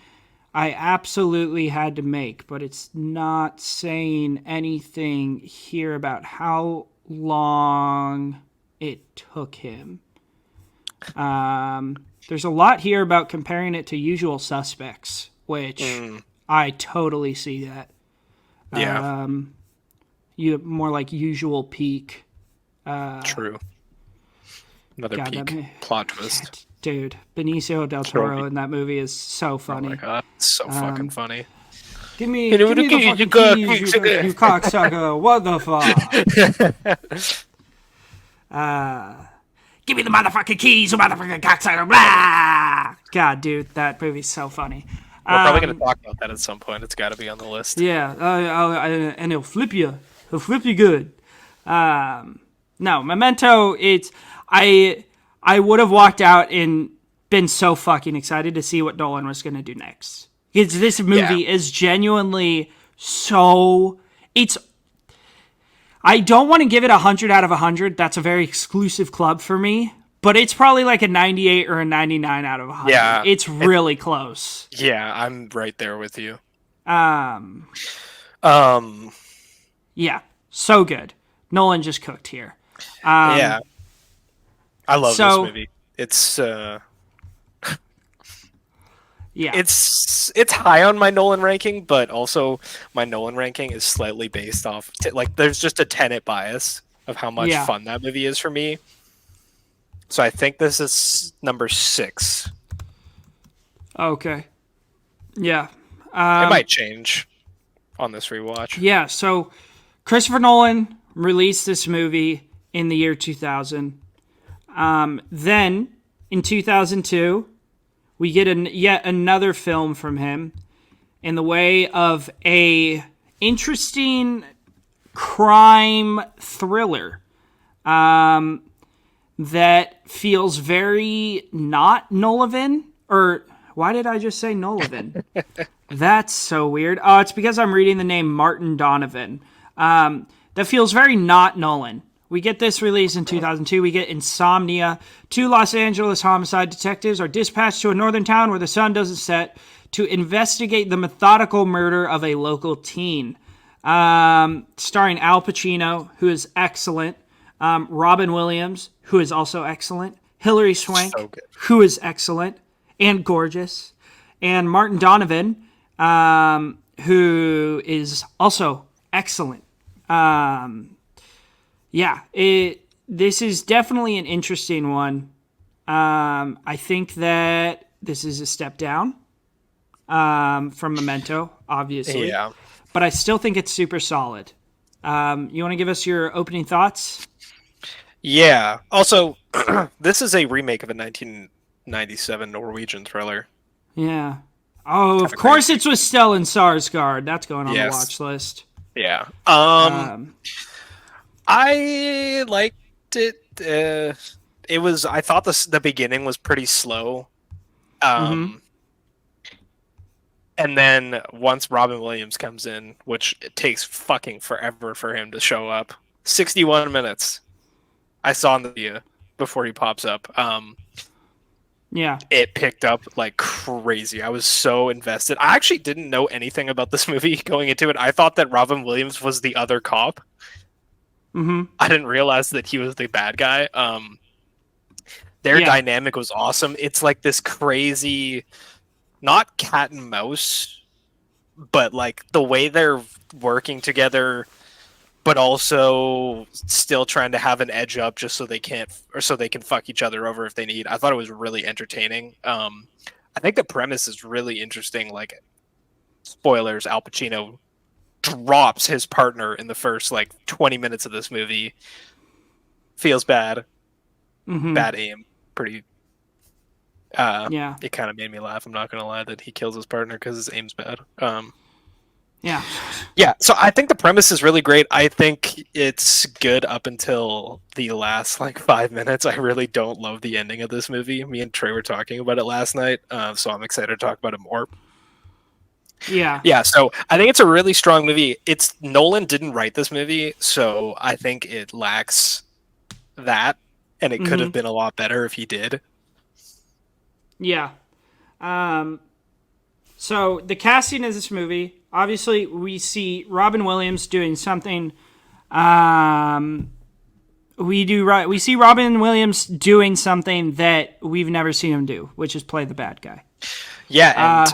I absolutely had to make, but it's not saying anything here about how long it took him. There's a lot here about comparing it to Usual Suspects, which I totally see that. Yeah. You more like Usual Peak. True. Another peak plot twist. Dude, Benicio del Toro in that movie is so funny. Oh my god, it's so fucking funny. Give me the fucking keys, you cocksucker. What the fuck? Give me the motherfucking keys, you motherfucking cocksucker. Blah! God, dude, that movie's so funny. We're probably going to talk about that at some point. It's got to be on the list. Yeah, and he'll flip you. He'll flip you good. No, Memento, I would have walked out and been so fucking excited to see what Nolan was going to do next. Because this movie is genuinely so... I don't want to give it 100 out of 100. That's a very exclusive club for me. But it's probably like a 98 or a 99 out of 100. Yeah, it's really close. Yeah, I'm right there with you. Yeah, so good. Nolan just cooked here. Yeah. I love this movie. It's yeah. It's high on my Nolan ranking, but also my Nolan ranking is slightly based off like there's just a Tenet bias of how much fun that movie is for me. So I think this is number 6. Okay. Yeah. It might change on this rewatch. Yeah, so Christopher Nolan released this movie in the year 2000. Then, in 2002, we get yet another film from him in the way of a interesting crime thriller. That feels very not Nolan, or why did I just say Nolan? That's so weird. Oh, it's because I'm reading the name Martin Donovan. That feels very not Nolan. We get this release in 2002. We get Insomnia. 2 Los Angeles homicide detectives are dispatched to a northern town where the sun doesn't set to investigate the methodical murder of a local teen. Starring Al Pacino, who is excellent. Robin Williams, who is also excellent. Hilary Swank, who is excellent and gorgeous. And Martin Donovan, who is also excellent. This is definitely an interesting one. I think that this is a step down from Memento, obviously. Yeah. But I still think it's super solid. You want to give us your opening thoughts? Yeah. Also, this is a remake of a 1997 Norwegian thriller. Yeah. Oh, of course it's with Stellan Skarsgård. That's going on the watch list. Yeah. I liked it. I thought the beginning was pretty slow. And then once Robin Williams comes in, which it takes fucking forever for him to show up, 61 minutes. I saw in the video before he pops up. It picked up like crazy. I was so invested. I actually didn't know anything about this movie going into it. I thought that Robin Williams was the other cop. I didn't realize that he was the bad guy. Their dynamic was awesome. It's like this crazy not cat and mouse, but like the way they're working together, but also still trying to have an edge up just so they can't, or so they can fuck each other over if they need. I thought it was really entertaining. I think the premise is really interesting. Like, spoilers, Al Pacino drops his partner in the first like 20 minutes of this movie. Feels bad. Bad aim. Pretty. Yeah. It kind of made me laugh. I'm not gonna lie that he kills his partner because his aim's bad. Yeah. Yeah, so I think the premise is really great. I think it's good up until the last like 5 minutes. I really don't love the ending of this movie. Me and Trey were talking about it last night, so I'm excited to talk about it more. Yeah. Yeah, so I think it's a really strong movie. It's Nolan didn't write this movie, so I think it lacks that, and it could have been a lot better if he did. Yeah. So the casting of this movie, obviously, we see Robin Williams doing something. We see Robin Williams doing something that we've never seen him do, which is play the bad guy. Yeah,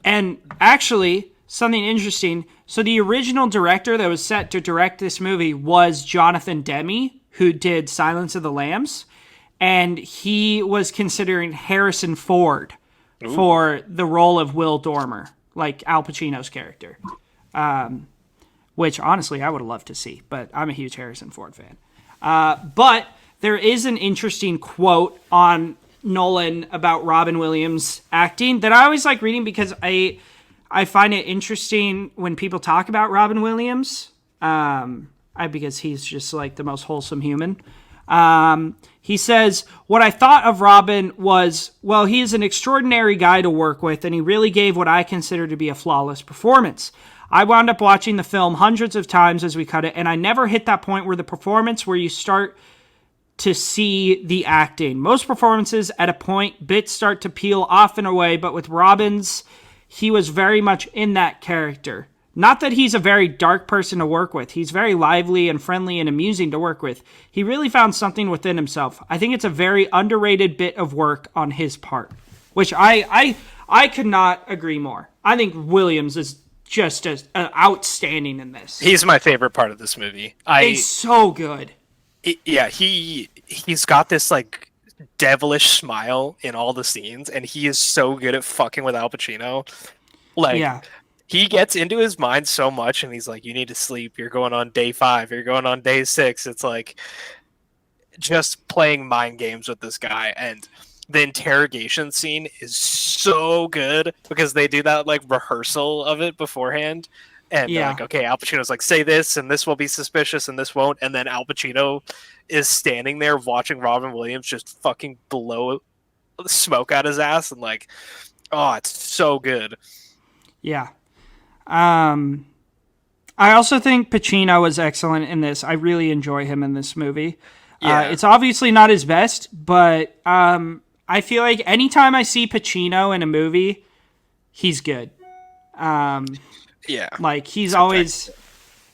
And actually, something interesting. So the original director that was set to direct this movie was Jonathan Demme, who did Silence of the Lambs, and he was considering Harrison Ford for the role of Will Dormer, like Al Pacino's character, which honestly I would have loved to see, but I'm a huge Harrison Ford fan. But there is an interesting quote on Nolan about Robin Williams acting that I always like reading because I find it interesting when people talk about Robin Williams, because he's just like the most wholesome human. He says, "What I thought of Robin was, well, he is an extraordinary guy to work with, and he really gave what I consider to be a flawless performance. I wound up watching the film hundreds of times as we cut it, and I never hit that point where the performance where you start to see the acting. Most performances at a point, bits start to peel off and away, but with Robin's, he was very much in that character. Not that he's a very dark person to work with. He's very lively and friendly and amusing to work with. He really found something within himself. I think it's a very underrated bit of work on his part." Which I could not agree more. I think Williams is just outstanding in this. he's my favorite part of this movie. He's so good. He's got this like devilish smile in all the scenes, and he is so good at fucking with Al Pacino. Like, Yeah. he gets into his mind so much, and he's like, "You need to sleep. You're going on day 5. You're going on day 6." It's like just playing mind games with this guy, and the interrogation scene is so good because they do that like rehearsal of it beforehand. And they're like, okay, Al Pacino's like, say this, and this will be suspicious, and this won't. And then Al Pacino is standing there watching Robin Williams just fucking blow smoke out his ass, and like, oh, it's so good. Yeah. I also think Pacino was excellent in this. I really enjoy him in this movie. Yeah. It's obviously not his best, but I feel like anytime I see Pacino in a movie, he's good. Yeah. Like, he's always...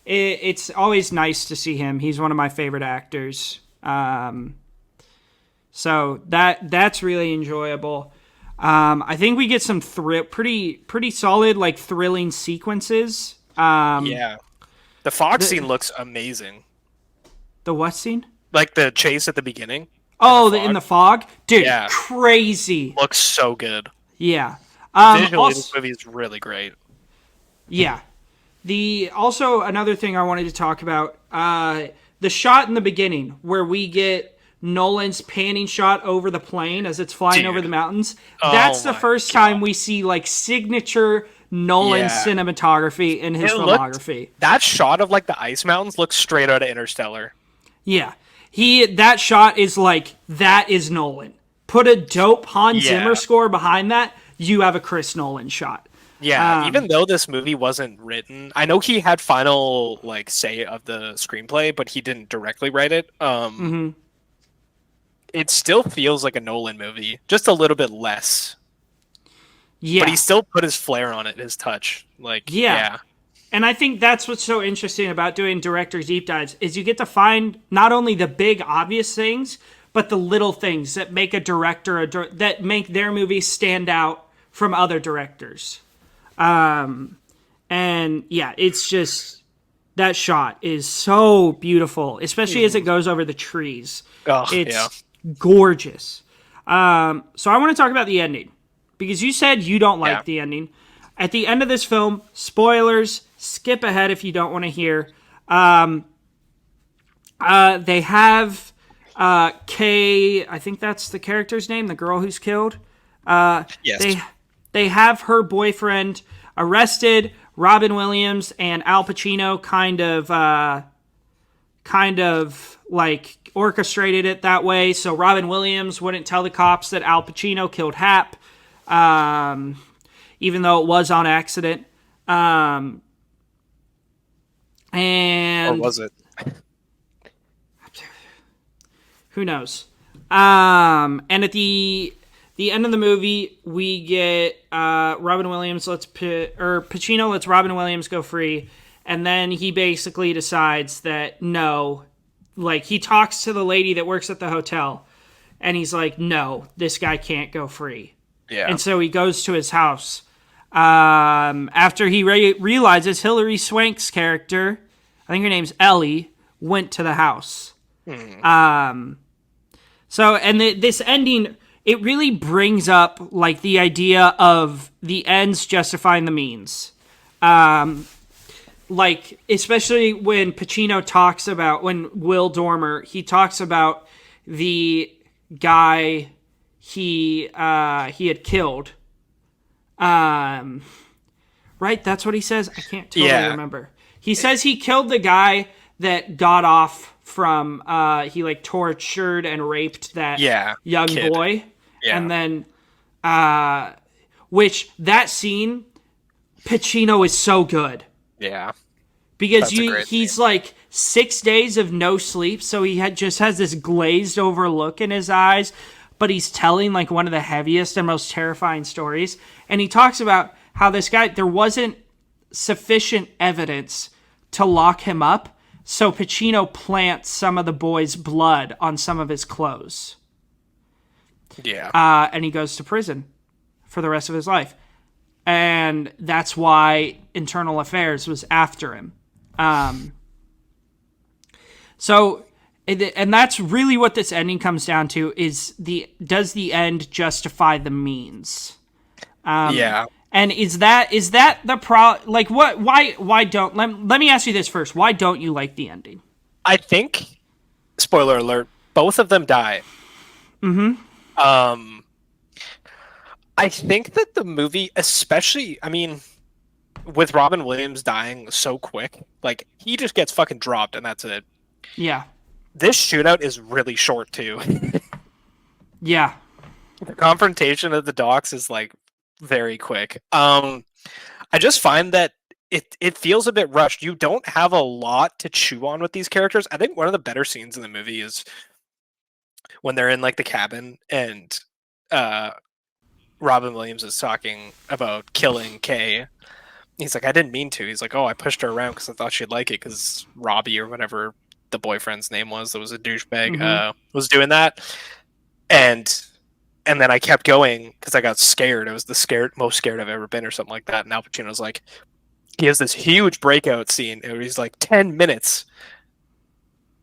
It's always nice to see him. He's one of my favorite actors. So that's really enjoyable. I think we get some pretty solid, like, thrilling sequences. Yeah. The fog scene looks amazing. The what scene? Like the chase at the beginning. Oh, in the fog? Dude, Yeah. crazy. Looks so good. Yeah. Visually, this movie is really great. Yeah. Also, another thing I wanted to talk about, the shot in the beginning where we get Nolan's panning shot over the plane as it's flying over the mountains. That's the first time we see, like, signature Nolan cinematography in his filmography. That shot of, like, the ice mountains looks straight out of Interstellar. Yeah. That shot is like, that is Nolan. Put a dope Hans Zimmer score behind that, you have a Chris Nolan shot. Yeah, even though this movie wasn't written, I know he had final like say of the screenplay, but he didn't directly write it. It still feels like a Nolan movie, just a little bit less. Yeah, but he still put his flair on it, his touch. Like, yeah. And I think that's what's so interesting about doing director deep dives is you get to find not only the big obvious things, but the little things that make a director that make their movie stand out from other directors. And yeah, it's just that shot is so beautiful, especially as it goes over the trees. Oh, yeah. It's gorgeous. So I want to talk about the ending because you said you don't like Yeah. the ending. At the end of this film, spoilers, skip ahead if you don't want to hear. They have Kay, I think that's the character's name, the girl who's killed. Yes. They have her boyfriend arrested. Robin Williams and Al Pacino kind of like orchestrated it that way. So Robin Williams wouldn't tell the cops that Al Pacino killed Hap, even though it was on accident. And Or was it? who knows? And at the end of the movie, we get Robin Williams Pacino lets Robin Williams go free, and then he basically decides that no, like he talks to the lady that works at the hotel, and he's like, no, this guy can't go free. Yeah. And so he goes to his house. After he realizes Hilary Swank's character, I think her name's Ellie, went to the house. So, and this ending, it really brings up like the idea of the ends justifying the means. Like, especially when Pacino talks about, when Will Dormer, he talks about the guy he had killed. Right? That's what he says? I can't totally remember. He says he killed the guy that got off from, he like tortured and raped that young kid. boy. Yeah. And then, which that scene, Pacino is so good. Yeah. Because That's a great he's scene. like 6 days of no sleep, so he just has this glazed over look in his eyes, but he's telling like one of the heaviest and most terrifying stories. And he talks about how this guy, there wasn't sufficient evidence to lock him up, so Pacino plants some of the boy's blood on some of his clothes. Yeah. And he goes to prison for the rest of his life. And that's why Internal Affairs was after him. So, and that's really what this ending comes down to: is does the end justify the means? Yeah. And is that the like what? Why don't let me ask you this first? Why don't you like the ending? I think, spoiler alert, both of them die. I think that the movie, especially, I mean, with Robin Williams dying so quick, like, he just gets fucking dropped and that's it. Yeah. This shootout is really short, too. Yeah. The confrontation at the docks is, like, very quick. I just find that it feels a bit rushed. You don't have a lot to chew on with these characters. I think one of the better scenes in the movie is when they're in, like, the cabin and Robin Williams is talking about killing Kay. He's like, I didn't mean to. He's like, oh, I pushed her around because I thought she'd like it because Robbie or whatever the boyfriend's name was that was a douchebag was doing that. And then I kept going because I got scared. I was the most scared I've ever been or something like that. And Al Pacino's like, he has this huge breakout scene where he's like, 10 minutes.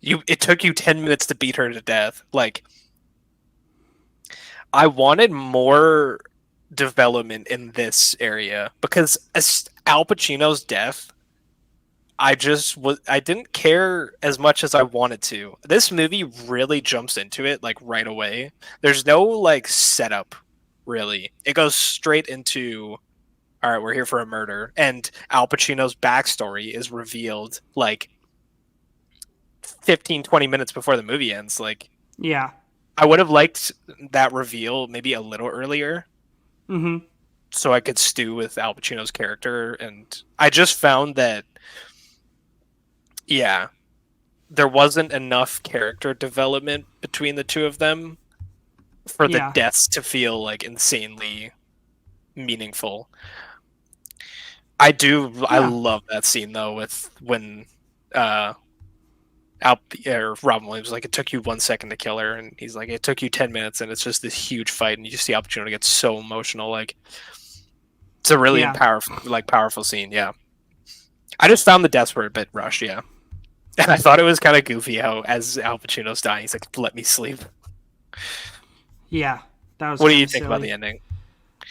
It took you 10 minutes to beat her to death. Like, I wanted more development in this area because as Al Pacino's death, I didn't care as much as I wanted to. This movie really jumps into it like right away. There's no like setup really. It goes straight into, all right, we're here for a murder, and Al Pacino's backstory is revealed like 15-20 minutes before the movie ends. Like, Yeah. I would have liked that reveal maybe a little earlier, so I could stew with Al Pacino's character. And I just found that, yeah, there wasn't enough character development between the two of them for the deaths to feel like insanely meaningful. I love that scene though, with when Robin Williams was like, it took you 1 second to kill her, and he's like, it took you 10 minutes, and it's just this huge fight, and you just see Al Pacino get so emotional. Like, It's a really Yeah. powerful scene. Yeah, I just found the deaths were a bit rushed. Yeah, and I thought it was kind of goofy how as Al Pacino's dying, he's like, "Let me sleep." Yeah, that was What do kind you of think about silly. the ending?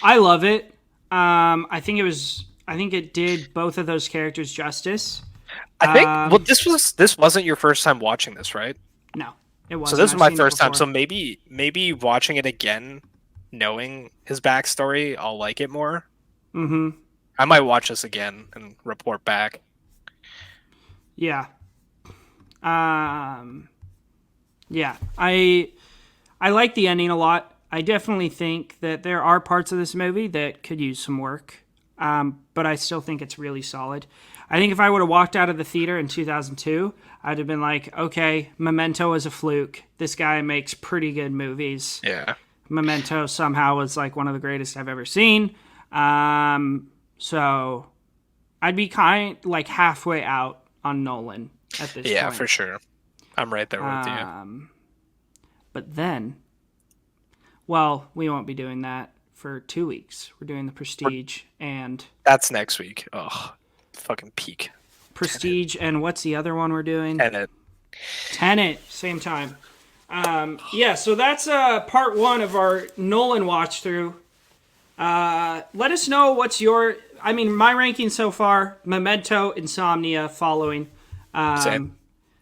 I love it. I think it was. I think it did both of those characters justice. I think well, Um, this wasn't your first time watching this, right? no, it So wasn't. this is I've my seen it first time. before. So maybe watching it again, knowing his backstory, I'll like it more. Mm-hmm. I might watch this again and report back. Yeah. Um, yeah. I like the ending a lot. I definitely think that there are parts of this movie that could use some work. But I still think it's really solid. I think if I would have walked out of the theater in 2002, I'd have been like, okay, Memento is a fluke. This guy makes pretty good movies. Yeah. Memento somehow was like one of the greatest I've ever seen. So I'd be kind like halfway out on Nolan at this Yeah, point. for sure. I'm right there with you. But then, well, we won't be doing that for 2 weeks. We're doing the Prestige and That's next week. Oh, fucking peak. Prestige and what's the other one we're doing? Tenet. Tenet, same time. Yeah, so that's part one of our Nolan watch through. Let us know what's your. I mean, my ranking so far: Memento, Insomnia, following. Same.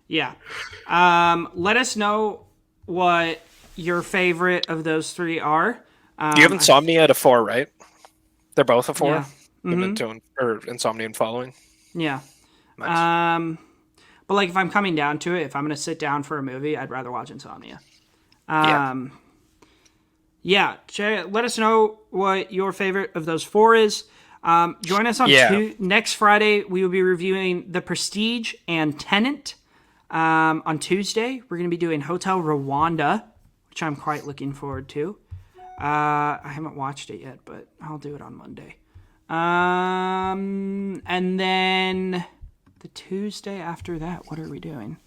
Yeah. Let us know what your favorite of those three are. You have Insomnia at a 4, right? They're both a 4? Yeah. Memento or Insomnia and following? Yeah. Nice. But like, if I'm coming down to it, if I'm gonna sit down for a movie, I'd rather watch Insomnia. Yeah. Yeah, let us know what your favorite of those four is. Join us on next Friday. We will be reviewing The Prestige and Tenet. On Tuesday, we're going to be doing Hotel Rwanda, which I'm quite looking forward to. I haven't watched it yet, but I'll do it on Monday. And then the Tuesday after that, what are we doing?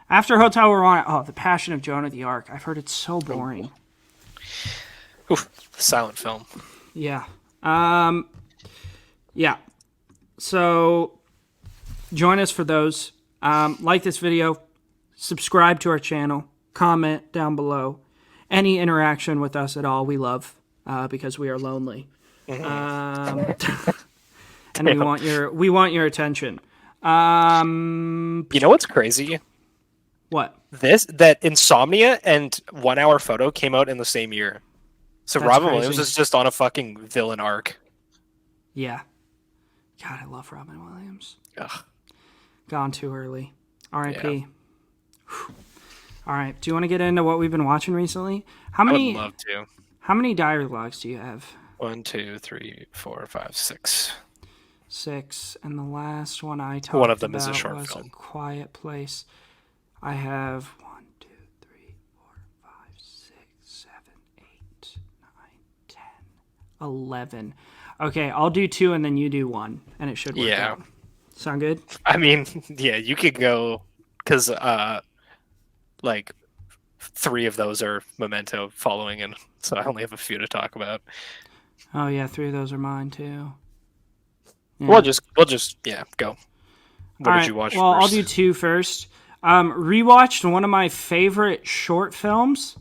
After Hotel Rwanda, The Passion of Joan of the Arc. I've heard it's so boring. Oof, silent film. Yeah. Yeah. So join us for those. Like this video, subscribe to our channel, comment down below. Any interaction with us at all, we love because we are lonely. And we want your attention. You know what's crazy? What? That Insomnia and 1 Hour Photo came out in the same year. So That's Robin crazy. Williams is just on a fucking villain arc. Yeah. God, I love Robin Williams. Ugh. Gone too early. R.I.P. Yeah. All right. Do you want to get into what we've been watching recently? I would love to. How many dialogues do you have? 1, 2, 3, 4, 5, 6. 6. And the last one I talked One of them about is a short was film. A Quiet Place. I have 1, 2, 3, 4, 5, 6, 7, 8, 9, 10, 11. Okay, I'll do 2 and then you do 1, and it should work out. Sound good? I mean, yeah, you could go because like 3 of those are Memento following, and so I only have a few to talk about. Oh yeah, 3 of those are mine too. Yeah. We'll just go. What did you watch? Well, first? I'll do 2 first. Rewatched one of my favorite short films,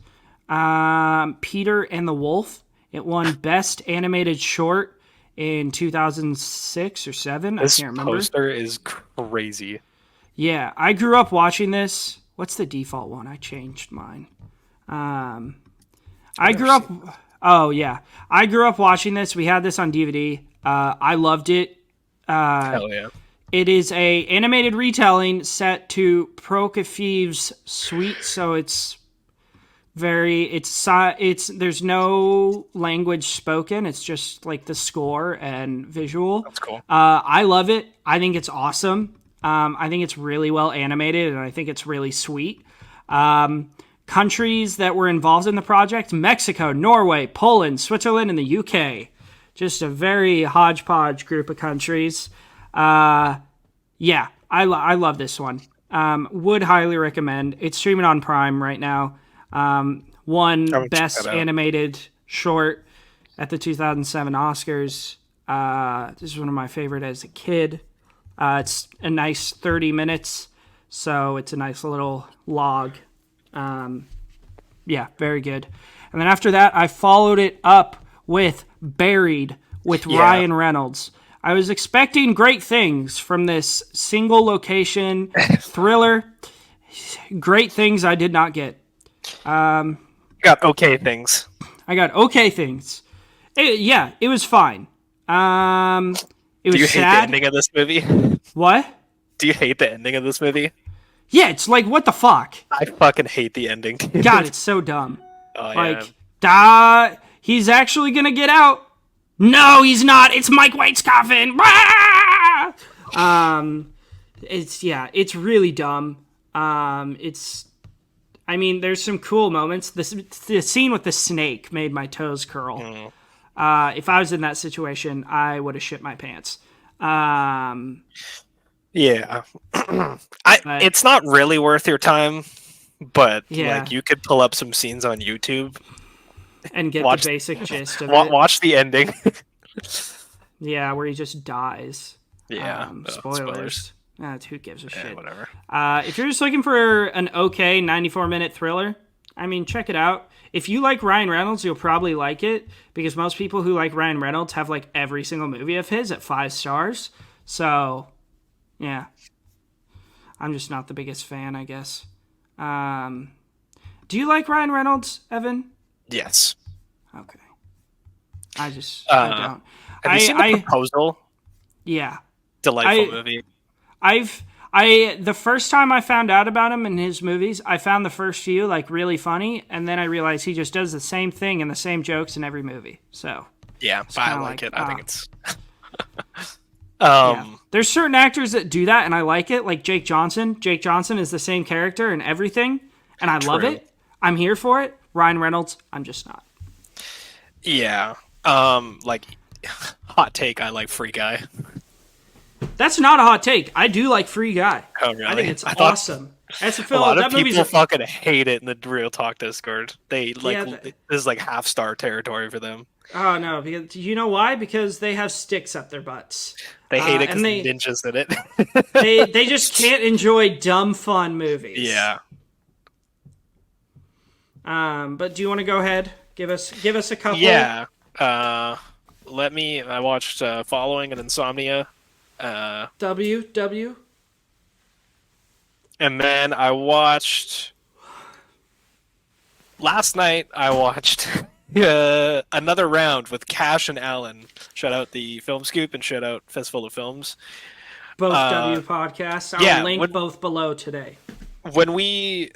Peter and the Wolf. It won Best Animated Short in 2006 or 7. I can't remember. This poster is crazy. Yeah, I grew up watching this. What's the default one? I changed mine. I grew up. Oh yeah, I grew up watching this. We had this on DVD. I loved it. Hell yeah. It is a animated retelling set to Prokofiev's suite, so it's there's no language spoken. It's just like the score and visual. That's cool. I love it. I think it's awesome. I think it's really well animated, and I think it's really sweet. Countries that were involved in the project: Mexico, Norway, Poland, Switzerland, and the UK. Just a very hodgepodge group of countries. Yeah, I love this one. Would highly recommend. It's streaming on Prime right now. Won Best Animated Short at the 2007 Oscars. This is one of my favorite as a kid. It's a nice 30 minutes, so it's a nice little log. Yeah, very good. And then after that, I followed it up with Buried with Ryan Reynolds. I was expecting great things from this single location thriller. Great things I did not get. You got okay things. I got okay things. It was fine. It was Do you hate sad. the ending of this movie? What? Do you hate the ending of this movie? Yeah, it's like, what the fuck? I fucking hate the ending. God, it's so dumb. Oh, He's actually gonna get out. No, he's not. It's Mike White's coffin. It's really dumb. There's some cool moments. The scene with the snake made my toes curl. If I was in that situation, I would have shit my pants. Yeah. It's not really worth your time, but like you could pull up some scenes on YouTube and get the basic gist of it. Watch the ending. Yeah, where he just dies. Yeah. Spoilers. Who gives a shit? Whatever. If you're just looking for an okay 94-minute thriller, check it out. If you like Ryan Reynolds, you'll probably like it, because most people who like Ryan Reynolds have like every single movie of his at 5 stars. So, yeah. I'm just not the biggest fan, I guess. Do you like Ryan Reynolds, Evan? Yes. Okay. I don't. Have you seen The Proposal? Yeah. Delightful movie. The first time I found out about him in his movies, I found the first few like really funny, and then I realized he just does the same thing and the same jokes in every movie. So yeah, but I like it. I think it's. There's certain actors that do that, and I like it. Like Jake Johnson. Jake Johnson is the same character in everything, and I love it. I'm here for it. Ryan Reynolds, I'm just not. Yeah. Like, hot take. I like Free Guy. That's not a hot take. I do like Free Guy. Oh, really? I think it's awesome. That's a film. A lot of people fucking hate it in the Real Talk Discord. They this is like half-star territory for them. Oh no! Because you know why? Because they have sticks up their butts. They hate it because the ninjas in it. they just can't enjoy dumb fun movies. Yeah. But do you want to go ahead? Give us a couple. Yeah. I watched Following and Insomnia. W. And then last night I watched Another Round with Cash and Alan. Shout out the Film Scoop and shout out Fistful of Films. Both W podcasts. I'll link both below today. When we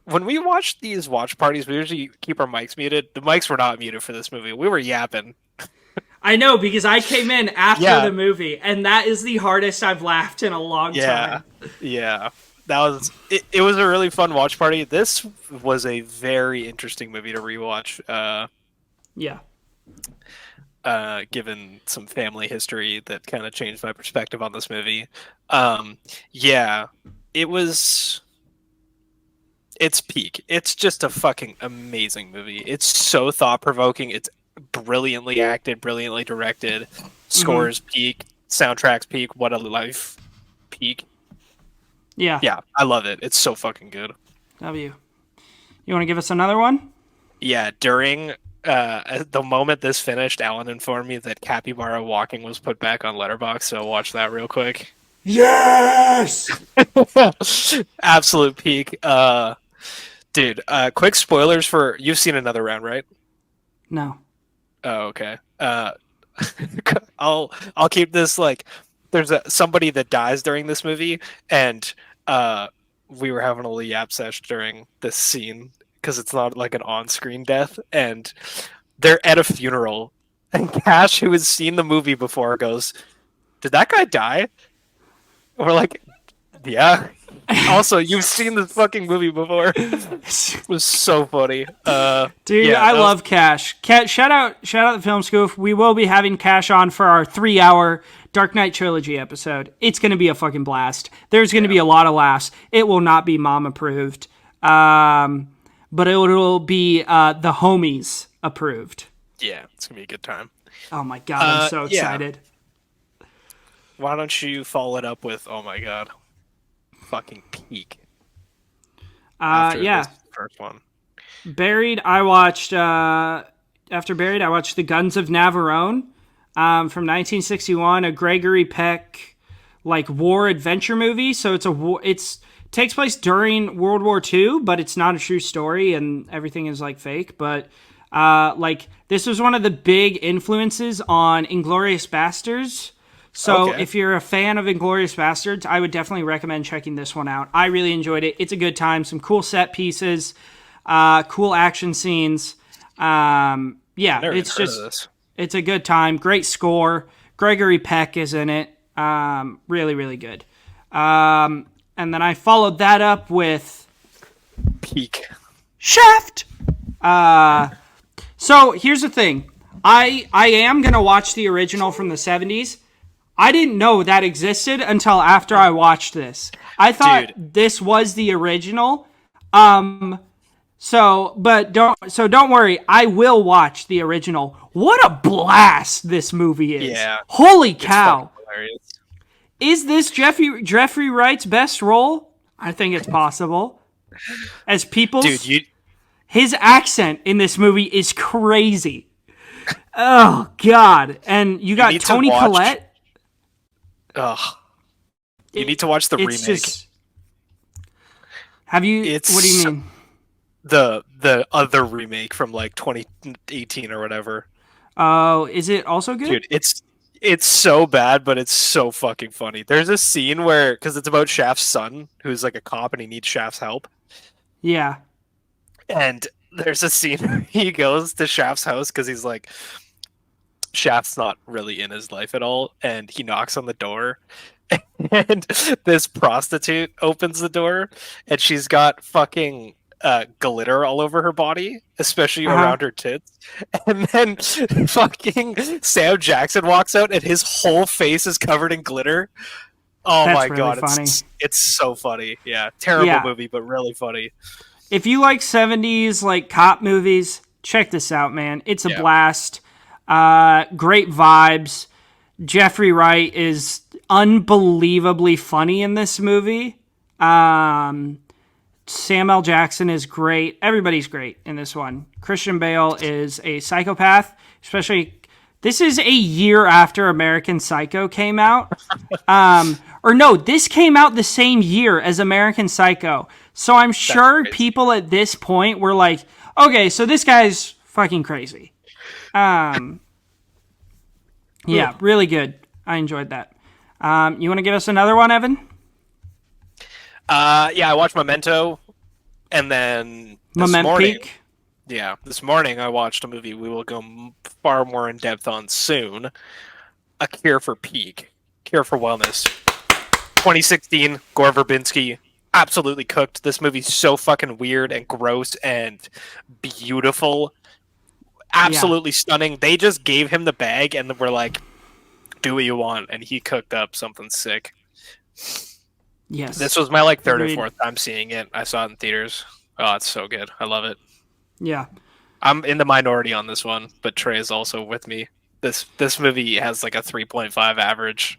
watch these watch parties, we usually keep our mics muted. The mics were not muted for this movie. We were yapping. I know, because I came in after the movie, and that is the hardest I've laughed in a long time. Yeah. That was it. It was a really fun watch party. This was a very interesting movie to rewatch. Given some family history that kind of changed my perspective on this movie. It's peak. It's just a fucking amazing movie. It's so thought-provoking. It's brilliantly acted, brilliantly directed. Scores peak, soundtracks peak. What a life peak. Yeah, I love it. It's so fucking good. W. You want to give us another one? Yeah, during the moment this finished, Alan informed me that Capybara Walking was put back on Letterboxd, so watch that real quick. Yes! Absolute peak. Dude, quick spoilers for... You've seen Another Round, right? No. Oh, okay. I'll keep this like... There's somebody that dies during this movie, and we were having a little yap sesh during this scene, because it's not like an on-screen death, and they're at a funeral, and Cash, who has seen the movie before, goes, "Did that guy die?" We're like, "Yeah." Also, you've seen this fucking movie before. It was so funny. Dude, yeah, I love Cash. Shout out the Film Scoop. We will be having Cash on for our 3-hour Dark Knight Trilogy episode. It's going to be a fucking blast. There's going to be a lot of laughs. It will not be mom approved. but it will be the homies approved. Yeah, it's gonna be a good time. Oh my god, I'm so Yeah. excited. Why don't you follow it up with, oh my god, fucking Peak after Yeah, this first one? Buried. I watched after Buried. I watched The Guns of Navarone from 1961, a Gregory Peck like war adventure movie. So it's takes place during World War II, but it's not a true story, and everything is like fake. But like this was one of the big influences on Inglourious Basterds. So Okay. if you're a fan of Inglourious Basterds, I would definitely recommend checking this one out. I really enjoyed it. It's a good time. Some cool set pieces, cool action scenes. Yeah, Never even it's heard just of this. it's a good time. Great score. Gregory Peck is in it. Really, really good. And then I followed that up with Peak. Shaft. So here's the thing. I am gonna watch the original from the 70s. I didn't know that existed until after I watched this. I thought this was the original. Don't worry. I will watch the original. What a blast this movie is. Yeah. Holy It's cow. fucking hilarious. Is this Jeffrey Wright's best role? I think it's possible. As Peoples, Dude, his accent in this movie is crazy. Oh God! And you got need to Toni watch- Collette. ugh. You need to watch the It's remake. Have you? It's What do you mean? The other remake from like 2018 or whatever. Oh, is it also good? Dude, it's so bad, but it's so fucking funny. There's a scene where, because it's about Shaft's son, who's like a cop and he needs Shaft's help. Yeah. And there's a scene where he goes to Shaft's house because he's like, Shaft's not really in his life at all, and he knocks on the door. And this prostitute opens the door, and she's got fucking glitter all over her body, especially around her tits. And then fucking Sam Jackson walks out, and his whole face is covered in glitter. Oh That's my really god, funny. it's so funny. Yeah, terrible Yeah. movie, but really funny. If you like 70s like cop movies, check this out, man. It's a blast. Great vibes. Jeffrey Wright is unbelievably funny in this movie. Sam L. Jackson is great. Everybody's great in this one. Christian Bale is a psychopath, especially this is a year after American Psycho came out. Or no, this came out the same year as American Psycho. So I'm sure people at this point were like, okay, so this guy's fucking crazy. Yeah, really good. I enjoyed that. You want to give us another one, Evan? Yeah, I watched Memento, and then this morning, this morning I watched a movie we will go far more in depth on soon. A Cure for Peak, Cure for Wellness, 2016. Gore Verbinski absolutely cooked. This movie's so fucking weird and gross and beautiful, absolutely stunning. They just gave him the bag and were like, "Do what you want," and he cooked up something sick. Yes. This was my like third Agreed. or fourth time seeing it. I saw it in theaters. Oh, it's so good. I love it. Yeah. I'm in the minority on this one, but Trey is also with me. This movie has like a 3.5 average.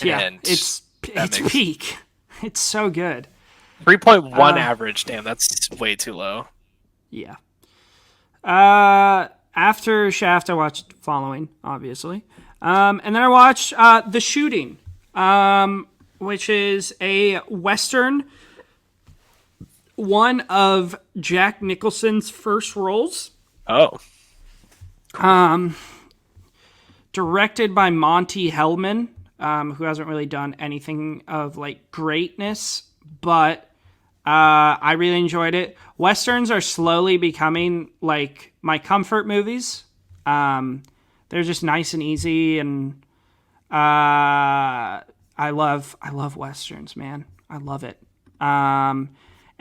Yeah. And It's makes- peak. It's so good. 3.1 average. Damn, that's way too low. Yeah. After Shaft, I watched Following, obviously. And then I watched The Shooting, which is a Western, one of Jack Nicholson's first roles. Oh. Directed by Monty Hellman, who hasn't really done anything of like greatness, but I really enjoyed it. Westerns are slowly becoming like my comfort movies. They're just nice and easy, and I love Westerns, man. I love it. And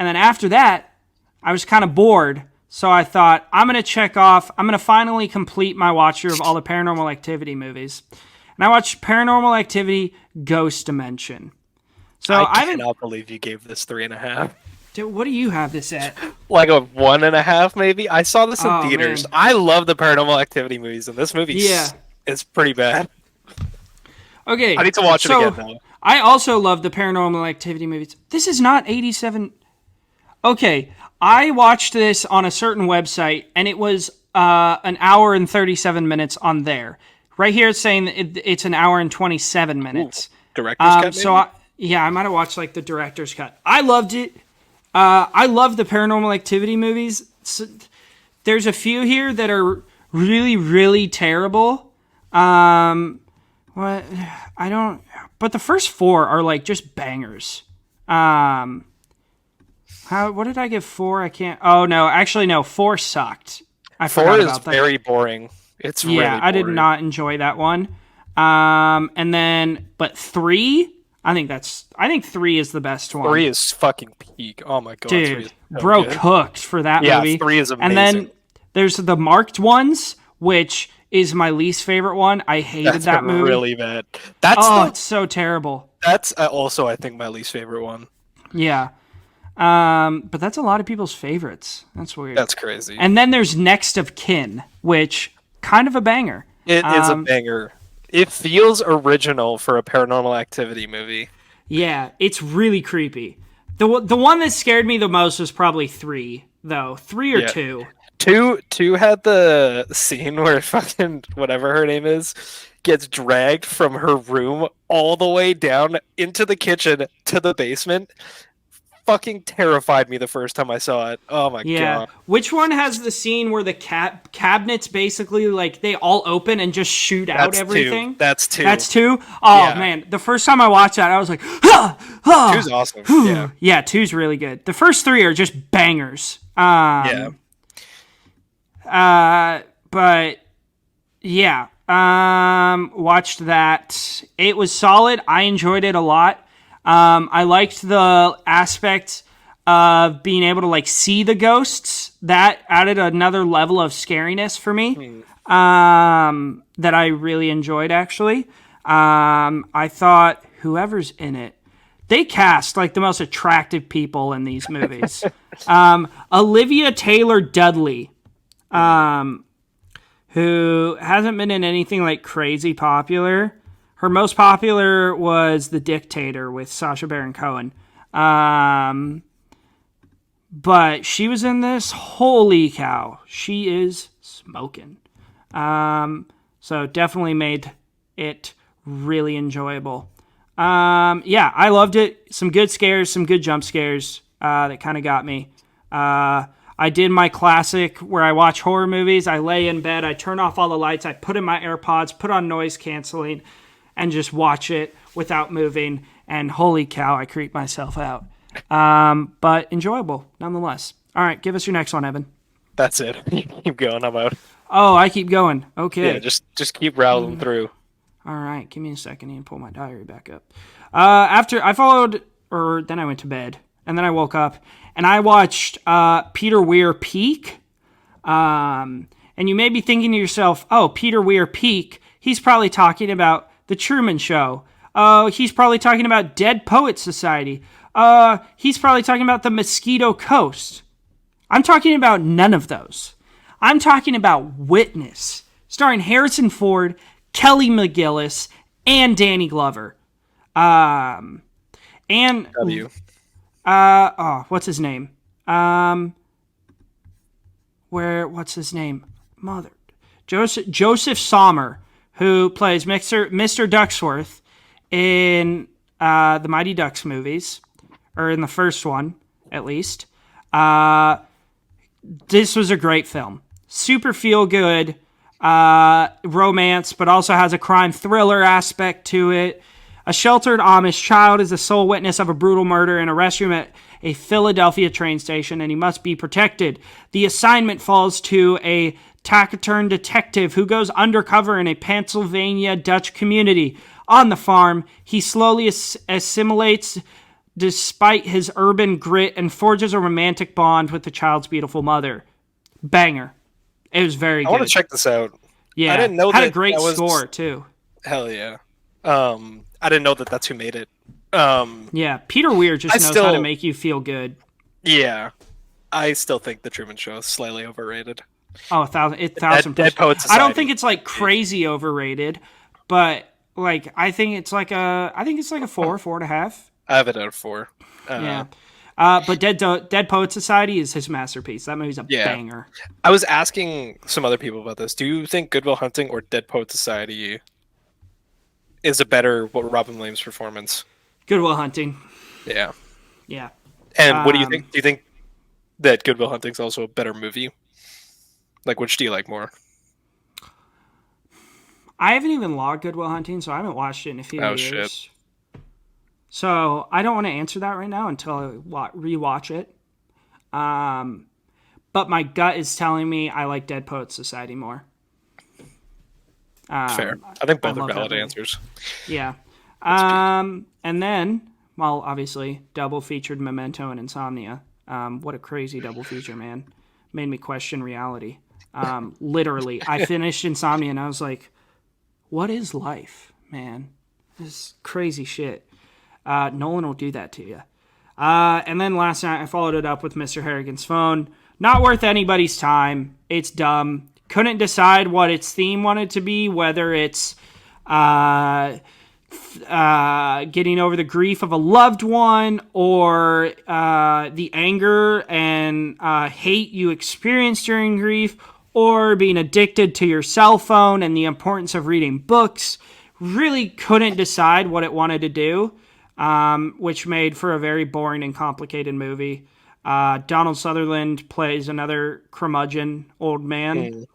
then after that, I was kind of bored, so I thought, I'm going to finally complete my watch through of all the Paranormal Activity movies. And I watched Paranormal Activity Ghost Dimension. So I cannot believe you gave this 3.5. Dude, what do you have this at? Like a 1.5, maybe. I saw this in Oh, theaters. man. I love the Paranormal Activity movies, and this movie Yeah. is pretty bad. Okay. I need to watch it So again, though. I also love the Paranormal Activity movies. This is not 87. Okay. I watched this on a certain website, and it was an hour and 37 minutes on there. Right here, it's saying that it's an hour and 27 minutes. Director's cut, maybe? So, I might have watched like the director's cut. I loved it. I love the Paranormal Activity movies. So, there's a few here that are really, really terrible. What I don't, but the first 4 are like just bangers. What did I give 4? I can't. Oh no, actually no, 4 sucked. I 4 forgot is about that. very boring. It's really boring. I did not enjoy that one. And then, but 3, I think 3 is the best one. 3 is fucking peak. Oh my god, 3 is Dude, so bro good. cooked for that movie. 3 is amazing. And then there's the marked ones, which is my least favorite one. I hated that movie. Really bad. It's so terrible. That's also, I think, my least favorite one. Yeah. But that's a lot of people's favorites. That's weird. That's crazy. And then there's Next of Kin, which kind of a banger. It is a banger. It feels original for a Paranormal Activity movie. Yeah, it's really creepy. The one that scared me the most was probably 3, though. 3 or 2. 2 had the scene where fucking whatever her name is gets dragged from her room all the way down into the kitchen to the basement. Fucking terrified me the first time I saw it. Oh my god. Which one has the scene where the cabinets basically like they all open and just shoot out everything? That's 2. That's 2? Oh man, the first time I watched that I was like, 2's awesome. Yeah. Yeah, 2's really good. The first 3 are just bangers. But yeah, watched that. It was solid. I enjoyed it a lot. I liked the aspect of being able to like see the ghosts. That added another level of scariness for me. That I really enjoyed actually. I thought whoever's in it, they cast like the most attractive people in these movies. Olivia Taylor Dudley, who hasn't been in anything like crazy popular. Her most popular was The Dictator with Sacha Baron Cohen. But she was in this. Holy cow. She is smoking. So definitely made it really enjoyable. I loved it. Some good scares, some good jump scares that kind of got me. I did my classic where I watch horror movies. I lay in bed, I turn off all the lights, I put in my AirPods, put on noise canceling, and just watch it without moving. And holy cow, I creep myself out. But enjoyable, nonetheless. All right, give us your next one, Evan. That's it. Keep going. I'm out. Oh, I keep going. Okay. Yeah, just keep rattling through. All right, give me a second and pull my diary back up. After I followed, or then I went to bed, and then I woke up, and I watched Peter Weir Peak. And you may be thinking to yourself, oh, Peter Weir Peak, he's probably talking about The Truman Show. He's probably talking about Dead Poets Society. He's probably talking about The Mosquito Coast. I'm talking about none of those. I'm talking about Witness, starring Harrison Ford, Kelly McGillis, and Danny Glover. And what's his name? What's his name? Joseph Sommer, who plays Mr. Ducksworth in the Mighty Ducks movies, or in the first one, at least. This was a great film. Super feel-good romance, but also has a crime thriller aspect to it. A sheltered Amish child is the sole witness of a brutal murder in a restroom at a Philadelphia train station, and he must be protected. The assignment falls to a taciturn detective who goes undercover in a Pennsylvania Dutch community. On the farm, he slowly assimilates despite his urban grit and forges a romantic bond with the child's beautiful mother. Banger. It was very good. I want to check this out. Yeah, I didn't know had that a great was... score too. Hell yeah. I didn't know that that's who made it. Yeah, Peter Weir just knows how to make you feel good. Yeah, I still think the Truman Show is slightly overrated. Oh, thousand Dead percent. Poet I don't Society. think it's like crazy overrated, but like I think it's like a four and a half. I have it at a 4. Yeah. But Dead Poet Society is his masterpiece. That movie's a Yeah. banger. I was asking some other people about this. Do you think Good Will Hunting or Dead Poet Society is a better Robin Williams performance? Good Will Hunting. Yeah. Yeah. And what do you think? Do you think that Good Will Hunting is also a better movie? Like, which do you like more? I haven't even logged Good Will Hunting, so I haven't watched it in a few years. Shit. So I don't want to answer that right now until I rewatch it. But my gut is telling me I like Dead Poets Society more. Fair. I think both I are love valid that movie. answers. Yeah. And then, well, obviously, double featured Memento and Insomnia. What a crazy double feature, man. Made me question reality. Literally, I finished Insomnia and I was like, what is life, man? This is crazy shit. Nolan will do that to you. And then last night I followed it up with Mr. Harrigan's Phone. Not worth anybody's time. It's dumb. Couldn't decide what its theme wanted to be, whether it's getting over the grief of a loved one or the anger and hate you experience during grief, or being addicted to your cell phone and the importance of reading books. Really couldn't decide what it wanted to do, which made for a very boring and complicated movie. Donald Sutherland plays another curmudgeon old man.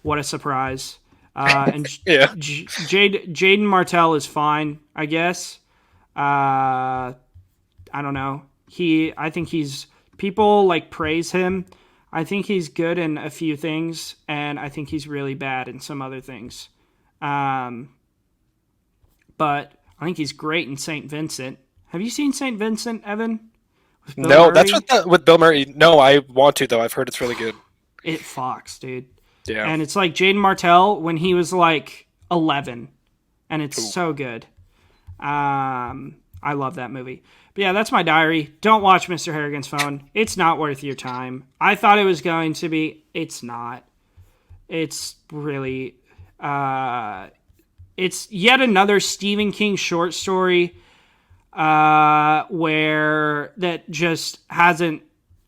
What a surprise. And Yeah. Jaden Martell is fine, I guess. I don't know. I think people like praise him. I think he's good in a few things, and I think he's really bad in some other things. But I think he's great in St. Vincent. Have you seen St. Vincent, Evan? No, that's with Bill Murray. No, I want to, though. I've heard it's really good. It fucks, dude. Yeah. And it's like Jaden Martell when he was like 11. And it's so good. I love that movie. But yeah, that's my diary. Don't watch Mr. Harrigan's Phone. It's not worth your time. I thought it was going to be. It's not. It's really... it's yet another Stephen King short story where that just hasn't...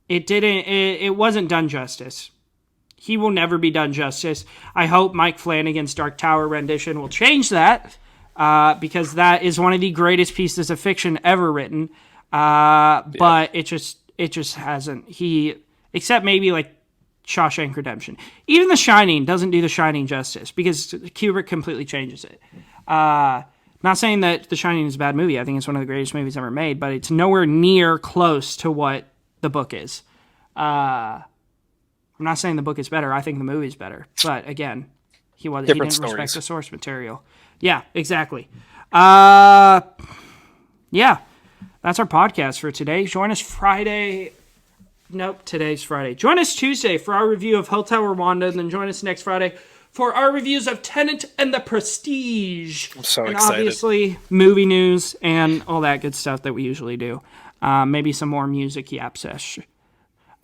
It wasn't done justice. He will never be done justice. I hope Mike Flanagan's Dark Tower rendition will change that. Because that is one of the greatest pieces of fiction ever written. But it just hasn't. Except maybe like Shawshank Redemption. Even The Shining doesn't do The Shining justice because Kubrick completely changes it. Not saying that The Shining is a bad movie. I think it's one of the greatest movies ever made, but it's nowhere near close to what the book is. I'm not saying the book is better. I think the movie's better. But again, he didn't respect the source material. Yeah, exactly. Yeah, that's our podcast for today. Join us Friday. Nope, today's Friday. Join us Tuesday for our review of Hotel Rwanda, and then join us next Friday for our reviews of Tenet and The Prestige. I'm so and excited. Obviously, movie news and all that good stuff that we usually do. Maybe some more music yap sesh.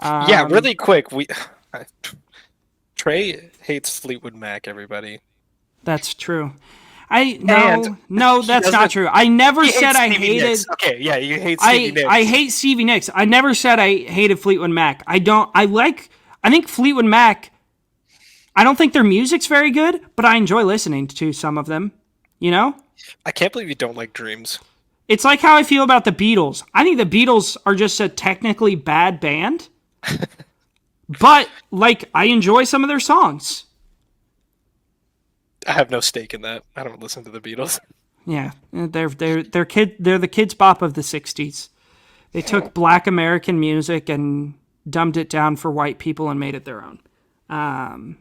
Yeah, really quick. Trey hates Fleetwood Mac, everybody. That's true. That's not true. I never said I hated. Nicks. Okay, yeah, you hate Stevie Nicks. I hate Stevie Nicks. I never said I hated Fleetwood Mac. I think Fleetwood Mac. I don't think their music's very good, but I enjoy listening to some of them. You know? I can't believe you don't like Dreams. It's like how I feel about the Beatles. I think the Beatles are just a technically bad band, but like I enjoy some of their songs. I have no stake in that. I don't listen to the Beatles. Yeah, they're the kids bop of the '60s. They took Black American music and dumbed it down for white people and made it their own.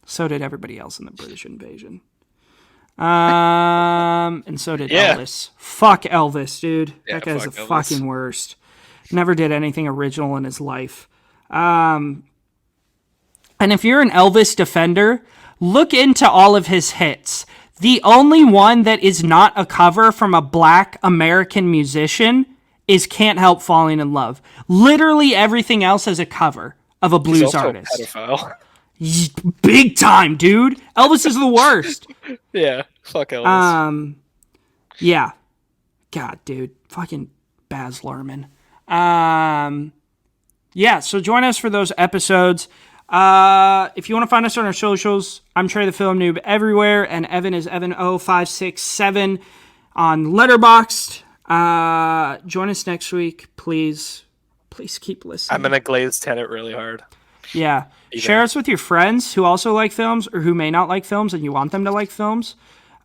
So did everybody else in the British invasion. And so did Elvis. Fuck Elvis, dude. Yeah, that guy's the Elvis. fucking worst. Never did anything original in his life. And if you're an Elvis defender, look into all of his hits. The only one that is not a cover from a Black American musician is Can't Help Falling in Love. Literally everything else is a cover of a blues He's also artist. a pedophile. Big time, dude. Elvis is the worst. Yeah, fuck Elvis. Yeah. God, dude. Fucking Baz Luhrmann. Yeah, so join us for those episodes. If you want to find us on our socials, I'm Trey the Film Noob everywhere, and Evan is Evan0567 on Letterboxd. Join us next week, please. Please keep listening. I'm gonna glaze Tenet really hard. Yeah. Share us with your friends who also like films or who may not like films and you want them to like films.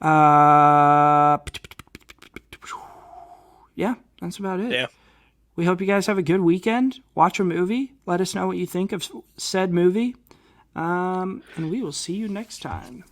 Yeah, that's about it. Yeah. We hope you guys have a good weekend. Watch a movie. Let us know what you think of said movie. And we will see you next time.